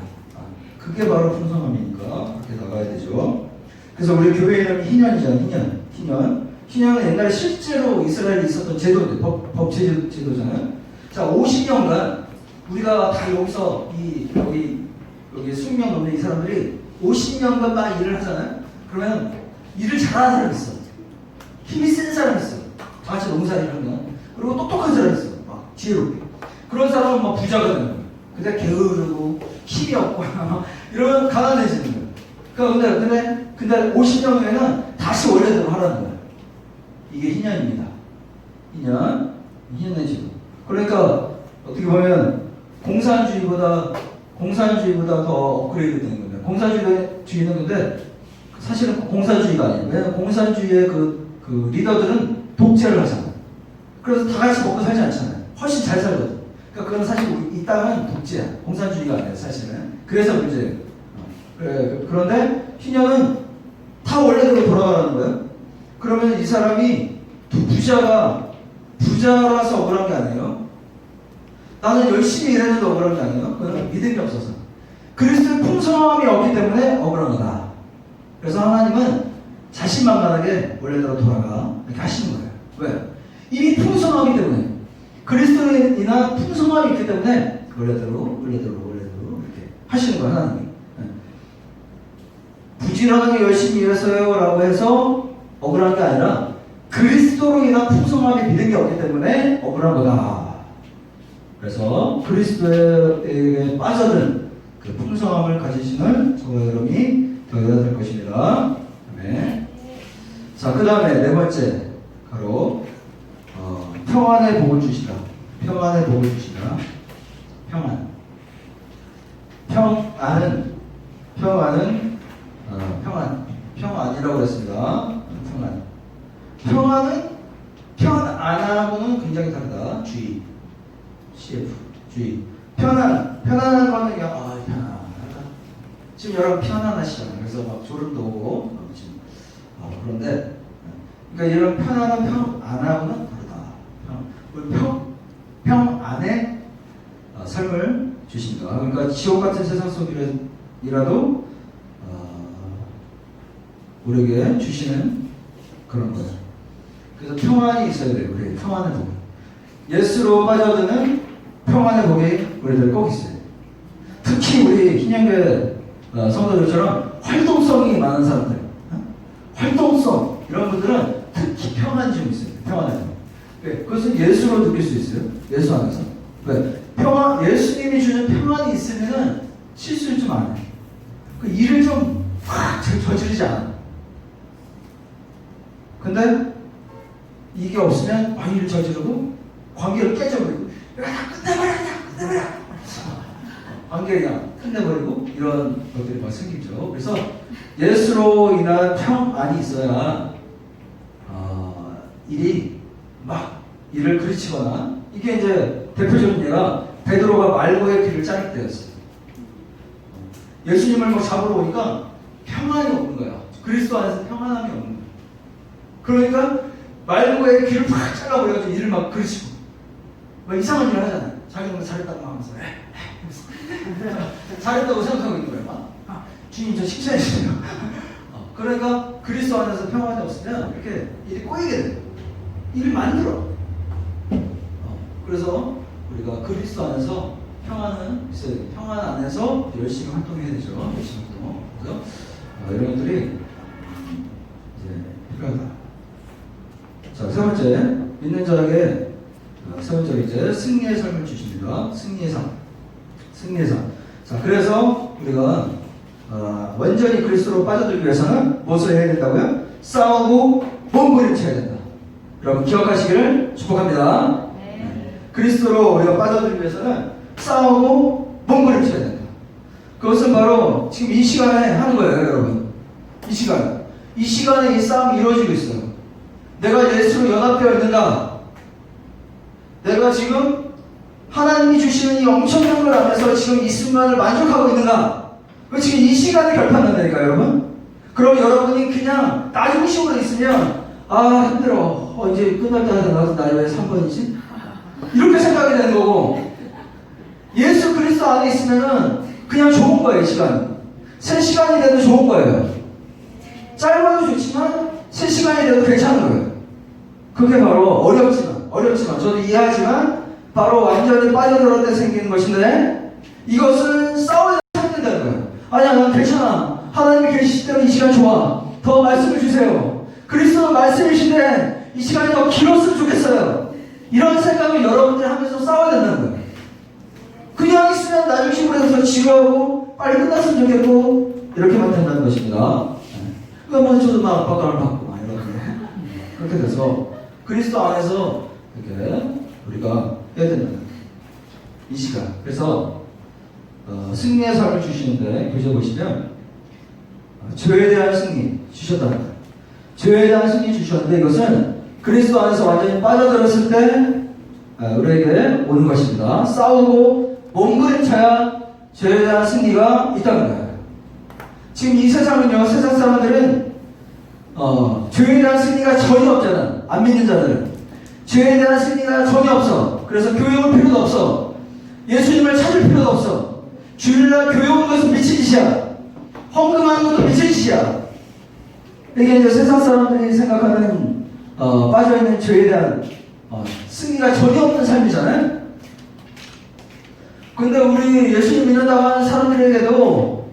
그게 바로 풍성함이니까 그렇게 나가야 되죠. 그래서 우리 교회 이름이 희년이잖아요. 희년은 옛날에 실제로 이스라엘에 있었던 제도인데 법 제도잖아요. 자, 50년간 우리가 다 여기서 여기 수명 넘는 이 사람들이 50년간 막 일을 하잖아요. 그러면 일을 잘하는 사람이 있어. 힘이 센 사람이 있어. 같이 농사일을 하면. 그리고 똑똑한 사람이 있어. 막 지혜롭게. 그런 사람은 막 부자가 되는 거예요. 근데 게으르고 힘이 없고 이런 가난해지는 거예요. 그러니까 근데 50년 후에는 다시 원래대로 하라는 거예요. 이게 희년입니다. 희년의 제도. 그러니까 어떻게 보면 공산주의보다 더 업그레이드 되는 겁니다. 공산주의는 근데 사실은 공산주의가 아니에요. 왜냐하면 공산주의의 그 리더들은 독재를 하잖아요. 그래서 다 같이 먹고 살지 않잖아요. 훨씬 잘 살거든. 그러니까 그건 사실 이 땅은 독재야. 공산주의가 아니에요, 사실은. 그래서 문제예요. 그런데 희년은 다 원래대로 돌아가라는 거예요. 그러면 이 사람이 부자라서 억울한 게 아니에요. 나는 열심히 일했는데 억울한 게 아니에요. 그건 믿음이 없어서. 그리스도의 풍성함이 없기 때문에 억울한 거다. 그래서 하나님은 자신만만하게 원래대로 돌아가 이렇게 하시는 거예요. 왜? 이미 풍성하기 때문에. 그리스도인이나 풍성함이 있기 때문에 원래대로 이렇게 하시는 거예요, 하나님이. 부지런하게 열심히 일했어요 라고 해서 억울한 게 아니라 그리스도로 인한 풍성함의 믿음이 없기 때문에 억울한 거다. 그래서 그리스도에 빠져든 그 풍성함을 가지시는 저와 여러분이 되어야 될 것입니다. 네. 자, 그 다음에 네 번째 바로 평안의 복을 주시다. 평안의 복을 주시다. 평안이라고 했습니다. 평안은 평안하고는 굉장히 다르다. 주의. 편안한 거는 편안하다. 지금 여러분 편안하시잖아요. 그래서 막 소름도 오고 지금 그런데 그러니까 이런 편안한 평안하고는 다르다. 평안의 삶을 주신다. 그러니까 지옥 같은 세상 속이라도 우리에게 주시는 그런 거예요. 그래서 평안이 있어야 돼요. 우리 평안의 복. 예수로 빠져드는 평안의 복이 우리들 꼭 있어요. 특히 우리 희년교회 성도들처럼 활동성이 많은 사람들, 활동성 이런 분들은 특히 평안이 좀 있어요. 평안의 복. 그것은 예수로 느낄 수 있어요. 예수 안에서. 왜? 예수님이 주는 평안이 있으면은 실수를 좀 안 해요. 그 일을 좀 저지르지 않아. 근데 이게 없으면 일을 저지르고 관계를 깨져버리고 끝내버려 관계 그냥 끝내버리고 이런 것들이 막 생기죠. 그래서 예수로 인한 평안이 있어야 일을 그르치거나 이게 이제 대표적인 예가 베드로가 말고의 길을 자를 때였어요. 예수님을 막 잡으러 오니까 평안이 없는 거야. 그리스도 안에서 평안함이 없는 거야. 그러니까 말고의 길을 팍 잘라버려가지고 이를 막 그르치고 막 이상한 일을 하잖아요. 자기는 잘했다고 하면서 잘했다고 생각하고 있는 거야. 주님 저 칭찬해주세요. 그러니까 그리스도 안에서 평안이 없으면 이렇게 일이 꼬이게 돼요. 일을 만들어. 그래서 우리가 그리스도 안에서 평안은 있어야 돼요. 평안 안에서 열심히 활동해야 되죠. 열심히 활동. 그래서 이런 것들이 이제 필요하다. 자, 세 번째 믿는 자에게 세 번째 이제 승리의 삶을 주십니다. 승리의 삶. 승리의 삶. 자, 그래서 우리가 완전히 그리스도로 빠져들기 위해서는 무엇을 해야 된다고요? 싸우고 몸부림쳐야 된다. 여러분 기억하시기를 축복합니다. 그리스도로 우리가 빠져들기 위해서는 싸우고 몸부림쳐야 된다. 그것은 바로 지금 이 시간에 하는 거예요, 여러분. 이 시간에 이 싸움이 이루어지고 있어요. 내가 예수로 연합되어 있는가? 내가 지금 하나님이 주시는 이 엄청난 걸 안에서 지금 이 순간을 만족하고 있는가? 지금 이 시간에 결판난다니까, 여러분. 그럼 여러분이 그냥 나 중심으로 있으면 힘들어. 이제 끝날 때 하다 나도 나 왜 3번이지? 이렇게 생각이 되는 거고, 예수 그리스도 안에 있으면은 그냥 좋은 거예요, 시간. 3시간이 돼도 좋은 거예요. 짧아도 좋지만 3시간이 돼도 괜찮은 거예요. 그게 바로 어렵지만 저도 이해하지만 바로 완전히 빠져들었을 때 생기는 것인데, 이것은 싸워야 된다는 거예요. 아니야, 난 괜찮아. 하나님이 계시기 때문에 이 시간 좋아. 더 말씀을 주세요. 그리스도는 말씀이신데 이 시간이 더 길었으면 좋겠어요. 이런 생각을 여러분들이 하면서 싸워야 된다는 거예요. 그냥 있으면 나 중심으로 해서 지루하고 빨리 끝났으면 좋겠고 이렇게만 된다는 것입니다. 그러면 저도 막 압박감을 받고 이렇게 그렇게 돼서 그리스도 안에서 이렇게 우리가 해야 된다는 거예요. 이 시간. 그래서 승리의 삶을 주시는데 교재 보시면 죄에 대한 승리 주셨다는 거예요. 죄에 대한 승리 주셨는데 이것은 그리스도 안에서 완전히 빠져들었을 때 우리에게 오는 것입니다. 싸우고 몸부림쳐야 죄에 대한 승리가 있다는 거예요. 지금 이 세상은요, 세상 사람들은 죄에 대한 승리가 전혀 없잖아. 안 믿는 자들은 죄에 대한 승리가 전혀 없어. 그래서 교회 올 필요도 없어. 예수님을 찾을 필요도 없어. 주일날 교회 오는 것은 미친 짓이야. 헌금하는 것도 미친 짓이야. 이게 이제 세상 사람들이 생각하는 빠져있는 죄에 대한 승리가 전혀 없는 삶이잖아요. 근데 우리 예수님 믿는다고 하는 사람들에게도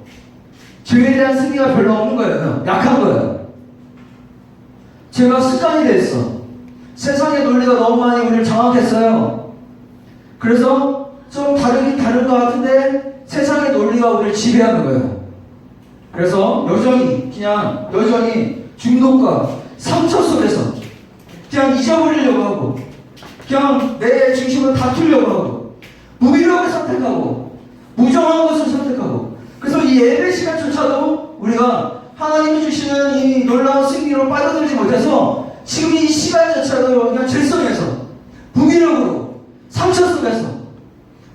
죄에 대한 승리가 별로 없는 거예요. 약한 거예요. 죄가 습관이 됐어. 세상의 논리가 너무 많이 우리를 장악했어요. 그래서 좀 다르긴 다른 것 같은데 세상의 논리가 우리를 지배하는 거예요. 그래서 여전히 중독과 상처 속에서 그냥 잊어버리려고 하고 그냥 내 중심으로 다투려고 하고 무기력을 선택하고 무정한 것을 선택하고, 그래서 이 예배 시간조차도 우리가 하나님이 주시는 이 놀라운 승리로 빠져들지 못해서 지금 이 시간조차도 그냥 질성에서 무기력으로 상처 속에서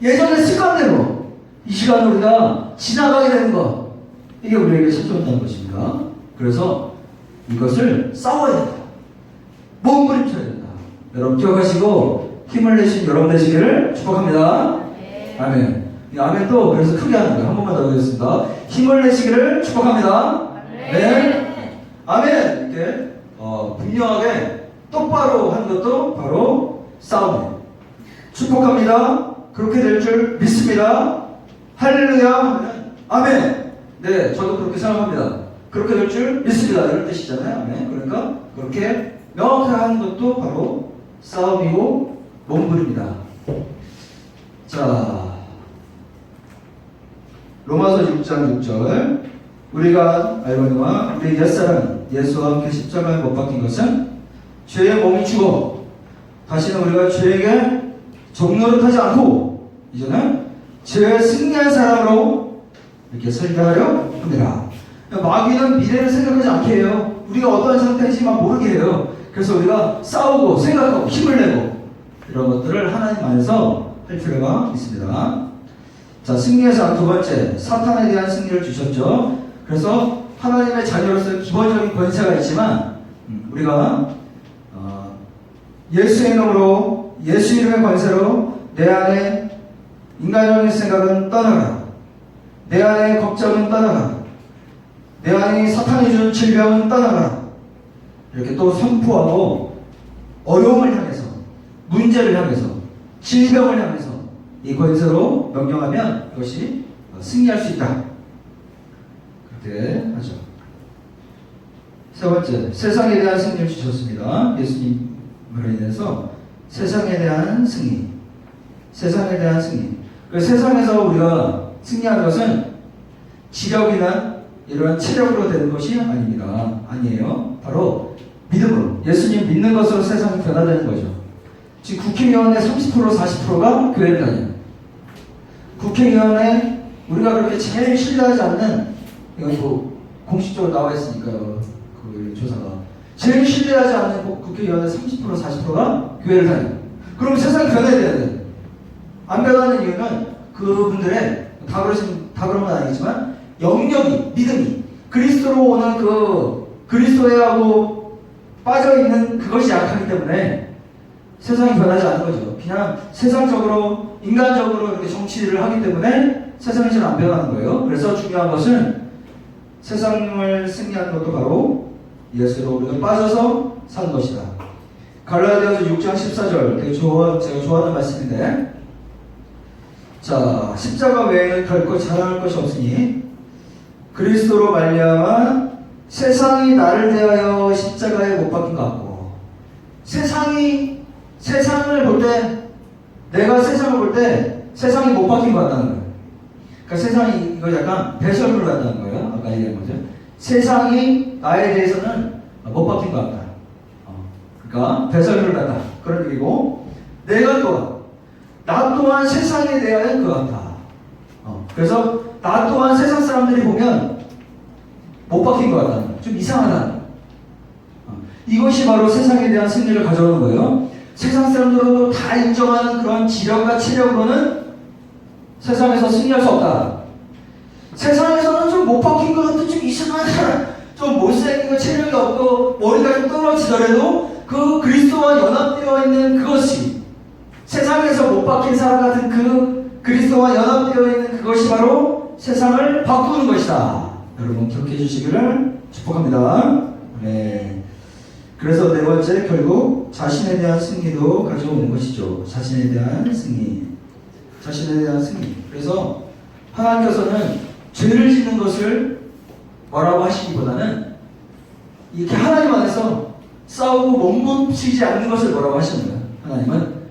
예전의 습관대로 이 시간을 우리가 지나가게 되는 것, 이게 우리에게 찾아온다는 것입니다. 그래서 이것을 싸워야 된다. 몸부림쳐야 된다. 여러분 기억하시고 힘을 내신 여러분 되시기를 축복합니다. 아멘. 이 아멘도 그래서 크게 하는 거예요. 한 번만 더 하겠습니다. 힘을 내시기를 축복합니다. 네. 아멘. 이렇게 분명하게 똑바로 하는 것도 바로 싸움이에요. 축복합니다. 그렇게 될 줄 믿습니다. 할렐루야 하면 아멘. 네, 저도 그렇게 생각합니다. 그렇게 될 줄 믿습니다. 이런 뜻이잖아요. 아멘. 그러니까 그렇게 명확하게 하는 것도 바로 싸움이고 몸부림이다. 자, 로마서 6장 6절. 우리가 알거니와 우리 옛사람은 예수와 함께 십자가에 못 박힌 것은 죄의 몸이 죽어 다시는 우리가 죄에게 종노릇하지 않고 이제는 죄에 승리한 사람으로 이렇게 설계하려 합니다. 마귀는 미래를 생각하지 않게 해요. 우리가 어떤 상태인지만 모르게 해요. 그래서 우리가 싸우고 생각하고 힘을 내고 이런 것들을 하나님 안에서 할 필요가 있습니다. 자, 승리의 상 두 번째, 사탄에 대한 승리를 주셨죠. 그래서 하나님의 자녀로서 기본적인 권세가 있지만 우리가 예수 이름으로, 예수 이름의 권세로 내 안에 인간적인 생각은 떠나가, 내 안에 걱정은 떠나가, 내 안에 사탄이 준 질병은 떠나가, 이렇게 또 선포하고 어려움을 향해서, 문제를 향해서, 질병을 향해서 이 권세로 명령하면 이것이 승리할 수 있다. 그렇게 하죠. 세 번째, 세상에 대한 승리를 주셨습니다. 예수님으로 인해서 세상에 대한 승리. 세상에 대한 승리. 그 세상에서 우리가 승리하는 것은 지력이나 이러한 체력으로 되는 것이 아닙니다. 아니에요. 바로 믿음으로, 예수님 믿는 것으로 세상이 변화되는 거죠. 지금 국회의원의 30% 40%가 교회를 다녀요. 국회의원에 우리가 그렇게 제일 신뢰하지 않는, 이건 뭐 공식적으로 나와 있으니까요. 그 조사가 제일 신뢰하지 않는 국회의원의 30% 40%가 교회를 다녀요. 그럼 세상이 변해야 돼. 안 변하는 이유는 그분들의 다 그런 건 아니지만 영역이, 믿음이 그리스도로 오는 그 그리스도에하고 빠져있는 그것이 약하기 때문에 세상이 변하지 않는 거죠. 그냥 세상적으로, 인간적으로 이렇게 정치를 하기 때문에 세상이 잘 안 변하는 거예요. 그래서 중요한 것은 세상을 승리하는 것도 바로 예수로 우리가 빠져서 사는 것이다. 갈라디아서 6장 14절 되게 제가 좋아하는 말씀인데, 자, 십자가 외에는 결코 자랑할 것이 없으니 그리스도로 말미암아 세상이 나를 대하여 십자가에 못 박힌 것 같고, 세상을 볼 때, 내가 세상을 볼 때 세상이 못 박힌 것 같다는 거예요. 그러니까 세상이 이거 약간 배설물 같다는 거예요. 아까 얘기한 거죠. 세상이 나에 대해서는 못 박힌 것 같다. 그러니까 배설물 같다. 그런 얘기고, 나 또한 세상에 대하여 것 같아. 그래서 나 또한 세상 사람들이 보면 못 박힌 것 같다는 거예요. 좀 이상하다. 이것이 바로 세상에 대한 승리를 가져오는 거예요. 세상 사람들도 다 인정하는 그런 지력과 체력으로는 세상에서 승리할 수 없다. 세상에서는 좀 못 박힌 것 같은 좀 이상한 사람, 좀 못생기고 체력이 없고 머리가 좀 떨어지더라도 그 그리스도와 연합되어 있는 그것이, 세상에서 못 박힌 사람 같은 그 그리스도와 연합되어 있는 그것이 바로 세상을 바꾸는 것이다. 여러분 기억해 주시기를 축복합니다. 네. 그래서 네 번째, 결국 자신에 대한 승리도 가져오는 것이죠. 자신에 대한 승리. 자신에 대한 승리. 그래서 하나님께서는 죄를 짓는 것을 뭐라고 하시기보다는 이렇게 하나님 안에서 싸우고 몸부치지 않는 것을 뭐라고 하시는 거예요. 하나님은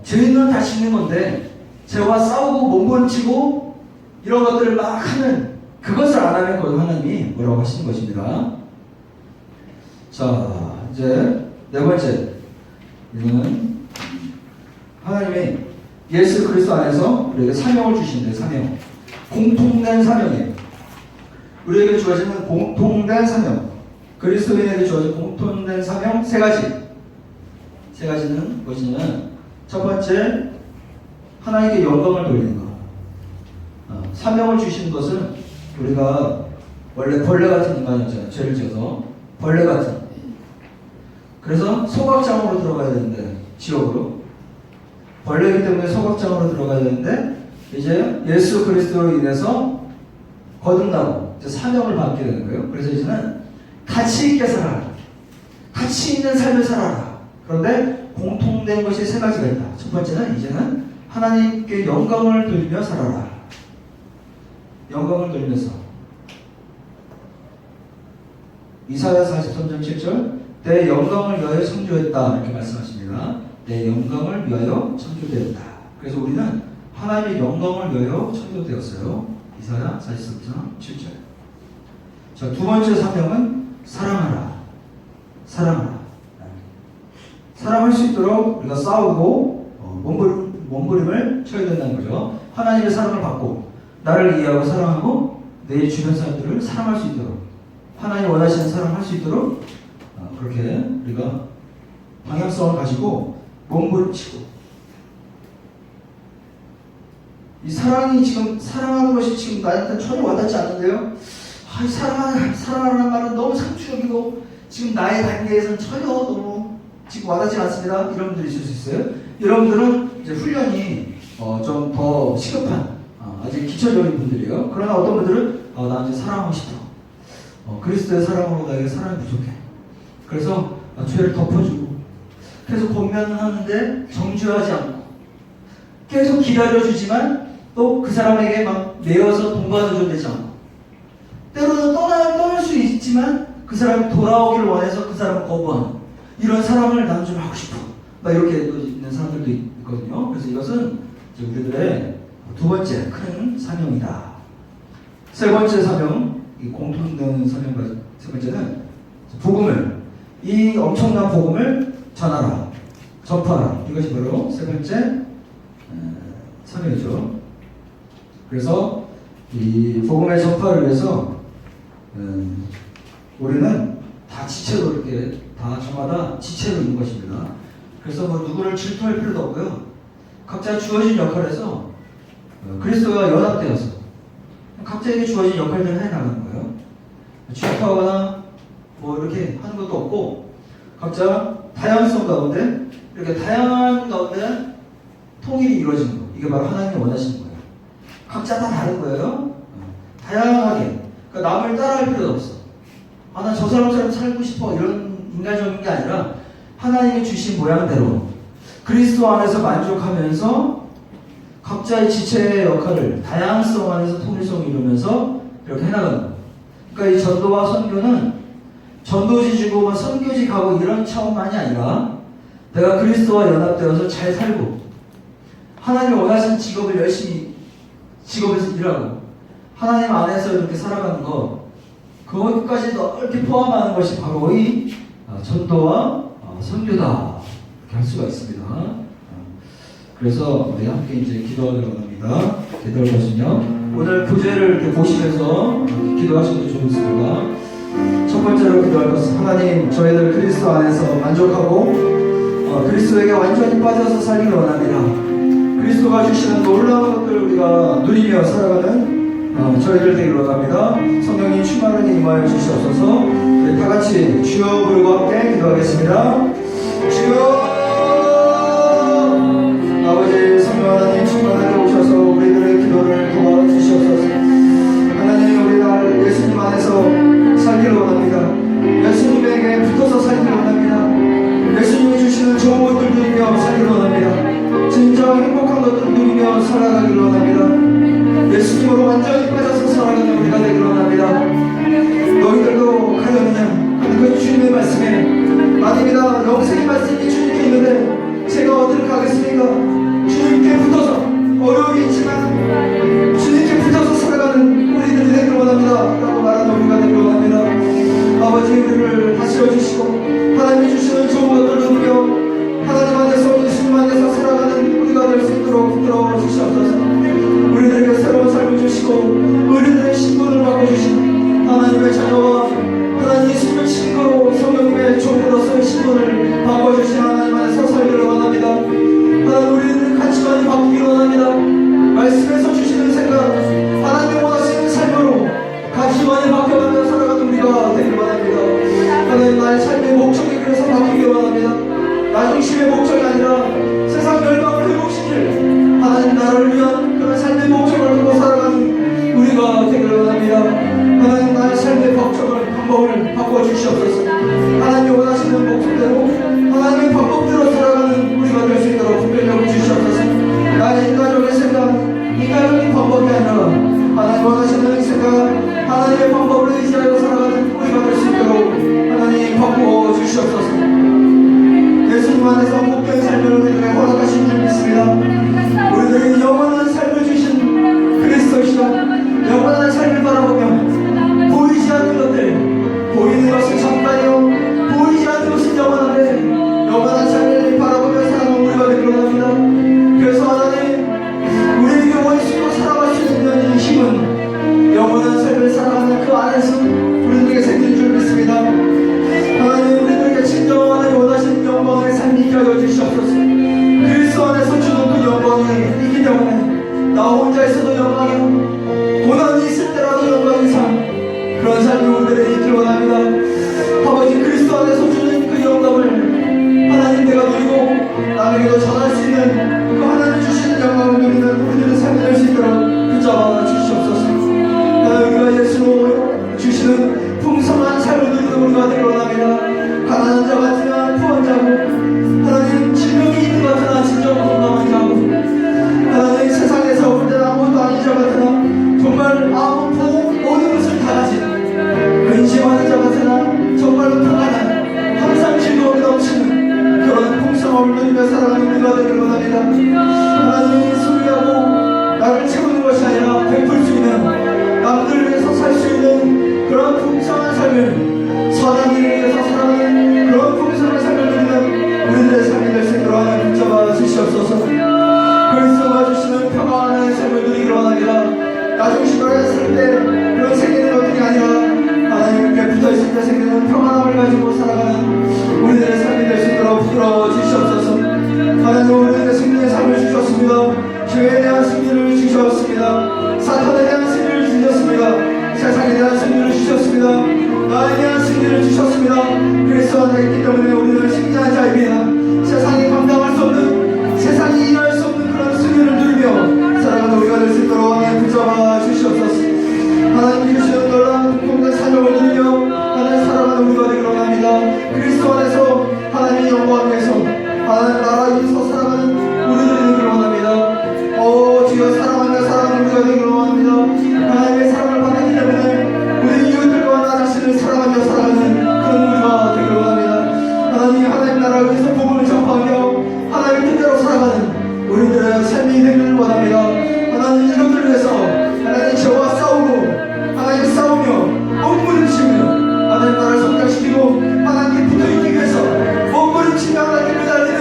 죄는 다 짓는 건데 죄와 싸우고 몸부치고 이런 것들을 막 하는 그것을 안 하는 걸 하나님이 뭐라고 하시는 것입니다. 자, 이제 네 번째, 이거는 하나님이 예수 그리스도 안에서 우리에게 사명을 주신대요. 사명, 공통된 사명이에요. 우리에게 주어지는 공통된 사명, 그리스도인에게 주어진 공통된 사명 세 가지는 무엇이냐면, 첫 번째, 하나님께 영광을 돌리는 것. 사명을 주신 것은 우리가 원래 벌레 같은 인간이었잖아요. 죄를 지어서 벌레 같은. 그래서 소각장으로 들어가야 되는데, 지옥으로 벌레이기 때문에 소각장으로 들어가야 되는데, 이제 예수 그리스도로 인해서 거듭나고 이제 사명을 받게 되는 거예요. 그래서 이제는 가치 있게 살아라, 가치 있는 삶을 살아라. 그런데 공통된 것이 세 가지가 있다. 첫 번째는 이제는 하나님께 영광을 돌리며 살아라. 영광을 돌리면서, 이사야 43장 7절, 내 영광을 위하여 창조했다, 이렇게 말씀하십니다. 내 영광을 위하여 창조되었다. 그래서 우리는 하나님의 영광을 위하여 창조되었어요. 이사야 43장 7절. 자, 두 번째 사명은 사랑하라. 사랑하라. 사랑할 수 있도록 우리가 싸우고 몸부림을 쳐야 된다는 거죠. 하나님의 사랑을 받고 나를 이해하고 사랑하고 내 주변 사람들을 사랑할 수 있도록, 하나님 원하시는 사랑을 할 수 있도록 그렇게 우리가 방향성을 가지고 몸부림치고 이 사랑이 지금 사랑하는 것이 지금 나한테 전혀 와닿지 않는데요. 이 사랑하는 말은 너무 상투적이고 지금 나의 단계에서는 전혀 너무 지금 와닿지 않습니다. 이런 분들이 있을 수 있어요. 여러분들은 이제 훈련이 좀 더 시급한 아직 기초적인 분들이에요. 그러나 어떤 분들은 나 이제 사랑하고 싶어. 그리스도의 사랑으로 나에게 사랑이 부족해. 그래서 죄를 덮어주고 계속 권면은 하는데 정죄하지 않고 계속 기다려주지만 또 그 사람에게 막 내어서 동반을 줘되지 않고 때로는 떠날 수 있지만 그 사람이 돌아오기를 원해서 그 사람을 거부하는 이런 사랑을 나는 좀 하고 싶어. 막 이렇게 또 있는 사람들도 있거든요. 그래서 이것은 이제 우리들의 두 번째 큰 사명이다. 세 번째 사명, 이 공통되는 사명 세 번째는 복음을, 이 엄청난 복음을 전하라, 전파하라. 이것이 바로 세 번째 사명이죠. 그래서 이 복음의 전파를 위해서 우리는 다 지체로 이렇게 다 저마다 지체로 있는 것입니다. 그래서 뭐 누구를 질투할 필요도 없고요. 각자 주어진 역할에서 그리스도와 연합되어서 각자에게 주어진 역할들을 해나가는 거예요. 질투하거나 뭐 이렇게 하는 것도 없고 각자 다양성 가운데 이렇게 다양한 가운데 통일이 이루어지는 거. 이게 바로 하나님이 원하시는 거예요. 각자 다 다른 거예요. 다양하게. 그러니까 남을 따라할 필요도 없어. 나 저 사람처럼 살고 싶어. 이런 인간적인 게 아니라 하나님이 주신 모양대로 그리스도 안에서 만족하면서 각자의 지체의 역할을 다양성 안에서 통일성을 이루면서 이렇게 해나가는 거예요. 그러니까 이 전도와 선교는 전도지 주고 선교지 가고 이런 차원만이 아니라 내가 그리스도와 연합되어서 잘 살고 하나님이 원하시는 직업을 열심히 직업에서 일하고 하나님 안에서 이렇게 살아가는 것 그것까지 넓게 포함하는 것이 바로 이 전도와 선교다 이렇게 할 수가 있습니다. 그래서 우리 함께 이제 기도하려고 합니다. 기도할 것은요. 오늘 교재를 이렇게 보시면서 기도하셔도 좋습니다. 첫 번째로 기도할 것은 하나님 저희들 그리스도 안에서 만족하고 그리스도에게 완전히 빠져서 살기를 원합니다. 그리스도가 주시는 놀라운 것들을 우리가 누리며 살아가는 저희들 되기를 원합니다. 성령님 충만하게 임하여 주시옵소서. 우리 다 같이 주여 부르고 함께 기도하겠습니다. 주여 아버지 성령 하나님 충만하게 오셔서 우리들의 기도를 도와주시옵소서. 하나님 우리가 예수님 안에서 살기를 원합니다. 예수님에게 붙어서 살기를 원합니다. 예수님이 주시는 좋은 것들 누리며 살기를 원합니다. 진정 행복한 것들 누리며 살아가기를 원합니다. 예수님으로 완전히 빠져서 살아가는 우리가 되기를 원합니다. 너희들도 가려느냐 하는 그 주님의 말씀에 아닙니다. 영생의 말씀이 주님께 있는데 제가 어디를 가겠습니까? 주님께 붙어서 어려우겠지만 주님께 붙어서 살아가는 우리들이 되기를 원합니다. 라고 말하는 우리가 되기를 원합니다. 아버지 우리를 다스려 주시고 하나님이 주시는 좋은 것들을 누리며 하나님 안에서 예수님 안에서 살아가는 우리가 될 수 있도록 붙들어 주시옵소서. 우리들에게 새로운 삶을 주시고 우리들의 신분을 바꿔주신 하나님의 자녀와 하나님의 신분 친구로 성령님의 종으로서의 신분을 바꿔주신 하나님 안에서 살기를 원합니다. 하나님 우리들의 가치관이 바뀌기를 원합니다. 말씀에서 주시는 생각 하나님이 원하시는 삶으로 가치관이 바뀌어가며 살아가는 우리가 되기를 원합니다. 하나님 나의 삶의 목적이 그래서 바뀌기를 원합니다. 나 중심의 목적이 아니라 세상 멸망을 회복시킬 하나님 나라를 위한 그런 삶의 목적을 두고 살아가는 우리가 되기를 원합니다. 하나님 나의 삶의 방법을 바꿔주시옵소서. 하나님이 원하시는 목적대로 하나님의 방법대로 살아가는 우리가 될 수 있도록 분별력을 주시옵소서. 나의 인간적인 생각, 인간적인 방법이 아니라 하나님 원하시는 생각, 하나님의 방법을 의지하여 살아가는 우리가 될 수 있도록 하나님 바꾸어 주시옵소서. 예수님 안에서 복된 삶을 우리에게 허락하신 줄 믿습니다. 우리들에게 영원한 삶을 주신 그리스도시여 영원한 삶을 바라보며 보이지 않는 것들 보이는 것은 잠깐이요 보이지 않는 것은 영원한데 영원한 삶을 바라보며 살아가는 우리가 되기를 원합니다. 그래서 하나님 우리에게 원수로 살아갈 수 있는 이 힘은 영원한 삶을 살아가는 그 안에서 우리들에게 생긴 줄 믿습니다. 하나님 우리들에게 진정하게 원하시는 영광의 삶이 있게 하여 주시옵소서. 그리스도 안에서 주는 그 영광이 이기 때문에 나 혼자 있어도 영광이요 고난이 있을 때라도 영광인 삶, 그런 삶이 우리들에게 있길 원합니다. 아버지, 그리스도 안에서 주는 그 영광을 하나님 내가 누리고 남에게도 전할 수 있는 그 하나님 주시는 영광을 누리는 우리들의 삶이 될 수 있도록 붙잡아 주시옵소서. 우리가 예수로 주시는 풍성한 삶을 누리는 우리가 되길 원합니다. 가난한 자 같으나 부한 자고, 하나님 질병이 있는 것 같으나 진정 건강한 자고, 하나님 세상에서 볼 때는 아무것도 아닌 자 같으나 정말 아무 모든 것을 다 가진 근심하는 자 같으나 정말로 평안한, 항상 즐거움이 넘치는 그런 풍성함을 누리며 살아가는 우리가 되길 원합니다. 하나님 소유하고 나를 채우는 것이 아니라 베풀 수 있는, 남들을 위해서 살 수 있는 그런 풍성한 삶을, 선한 일을 위해서 살아가는 그런 풍성한 삶을 누리는 우리들의 삶이 될 수 있도록 하나님 붙잡아 주시옵소서. 그리스도가 주시는 평안한 삶을 누리기를 원합니다. 나 중심으로 했을 때 그런 생기는 것들이 아니라 하나님께 붙어있을 때 생기는 평안함을 가지고 살아가는 우리들의 삶이 될 수 있도록 부끄러워 주시옵소서. 하나님, 우리들의 승리의 삶을 주셨습니다. 죄에 대한 승리를 주셨습니다. 사탄에 대한 승리를 주셨습니다. 세상에 대한 승리를 주셨습니다. 나에 대한 승리를 주셨습니다. 그리스도 안에 있기 때문에 우리는 승리한 자입니다. 세상이 감당할 수 없는, 세상이 이해할 수 없는 그런 승리를 누리며 살아가는 우리가 될 수 있도록 하나님 붙잡아 주시옵소서. 하나님 주시는 놀라운 공동된 사명을 누리며 하나님 살아가는 우리가 되기를 원합니다. 그리스도 안에서 하나님의 영광을 위해서 하나님 나라 위에서 살아가는 우리들이 되기를 원합니다. 주여, 사랑하는 우리가 되기를 원합니다. 하나님의 사랑을 받았기 때문에 우리 이웃들과 나 자신을 사랑하며 살아가는 그런 우리가 되기를 원합니다. 하나님 나라를 위해서 복음을 전파하며 하나님의 뜻대로 살아가는 우리들의 삶이 되기를 원합니다. 하나님, 이것들을 위해서 하나님 죄와 싸우며 몸부림치며 하나님 나라를 성장시키고 하나님께 붙어있기 위해서 몸부림치며 하나님께 매달리는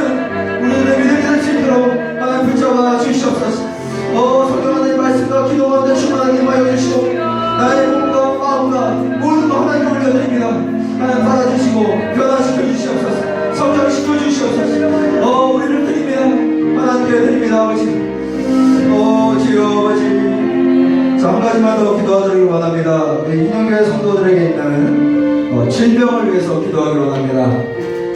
우리들의 믿음이 될 수 있도록 하나님 붙잡아 주시옵소서. 성령 하나님의 말씀과 기도 가운데 충만하게 임하여 주시고 나의 몸과 마음과 모든 것 하나님께 올려드립니다. 하나님 받아주시고 변화시켜 주시옵소서. 성장시켜 주시옵소서. 우리를 드립니다. 하나님께 드립니다. 아버지, 주여 아버지, 한 가지만 더 기도하기를 원합니다. 우리 인형교회 성도들에게 있는 질병을 위해서 기도하기를 원합니다.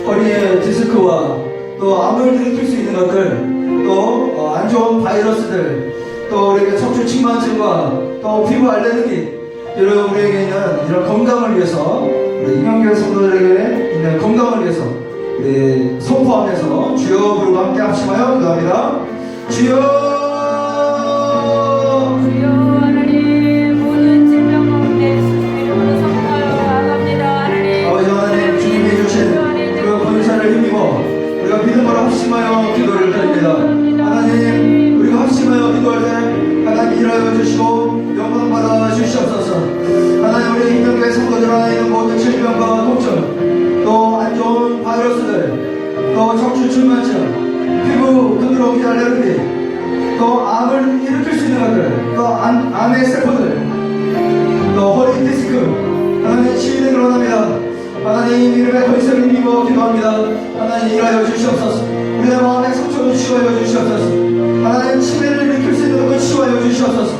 허리에 디스크와 또 암을 일으킬 수 있는 것들, 또 안 좋은 바이러스들, 또 우리에게 척추 측만증과 또 피부 알레르기, 이런 우리에게 있는 이런 건강을 위해서, 우리 인형교회 성도들에게 있는 건강을 위해서 우리 선포하면서 주여 부르고 함께 합심하여 기도합니다. 주여, 우리가 믿음으로 합심하여 기도를 드립니다. 하나님, 우리가 합심하여 기도할 때 하나님 일하여 주시고 영광 받아 주시옵소서. 하나님, 우리 인명교회 성도들 안에 있는 모든 질병과 통증, 또 안 좋은 바이러스들, 또 척추 출만증, 피부 부드러운 알레르기, 또 암을 일으킬 수 있는 것들, 또 암의 세포들, 또 허리 디스크, 하나님 치유되기를 원합니다. 하나님 이름에 더 이상 힘입어 기도합니다. 하나님 일하여 주시옵소서. 우리의 마음의 상처도 치유하여 주시옵소서. 하나님 치매를 일으킬 수 있는 것을 치유하여 주시옵소서.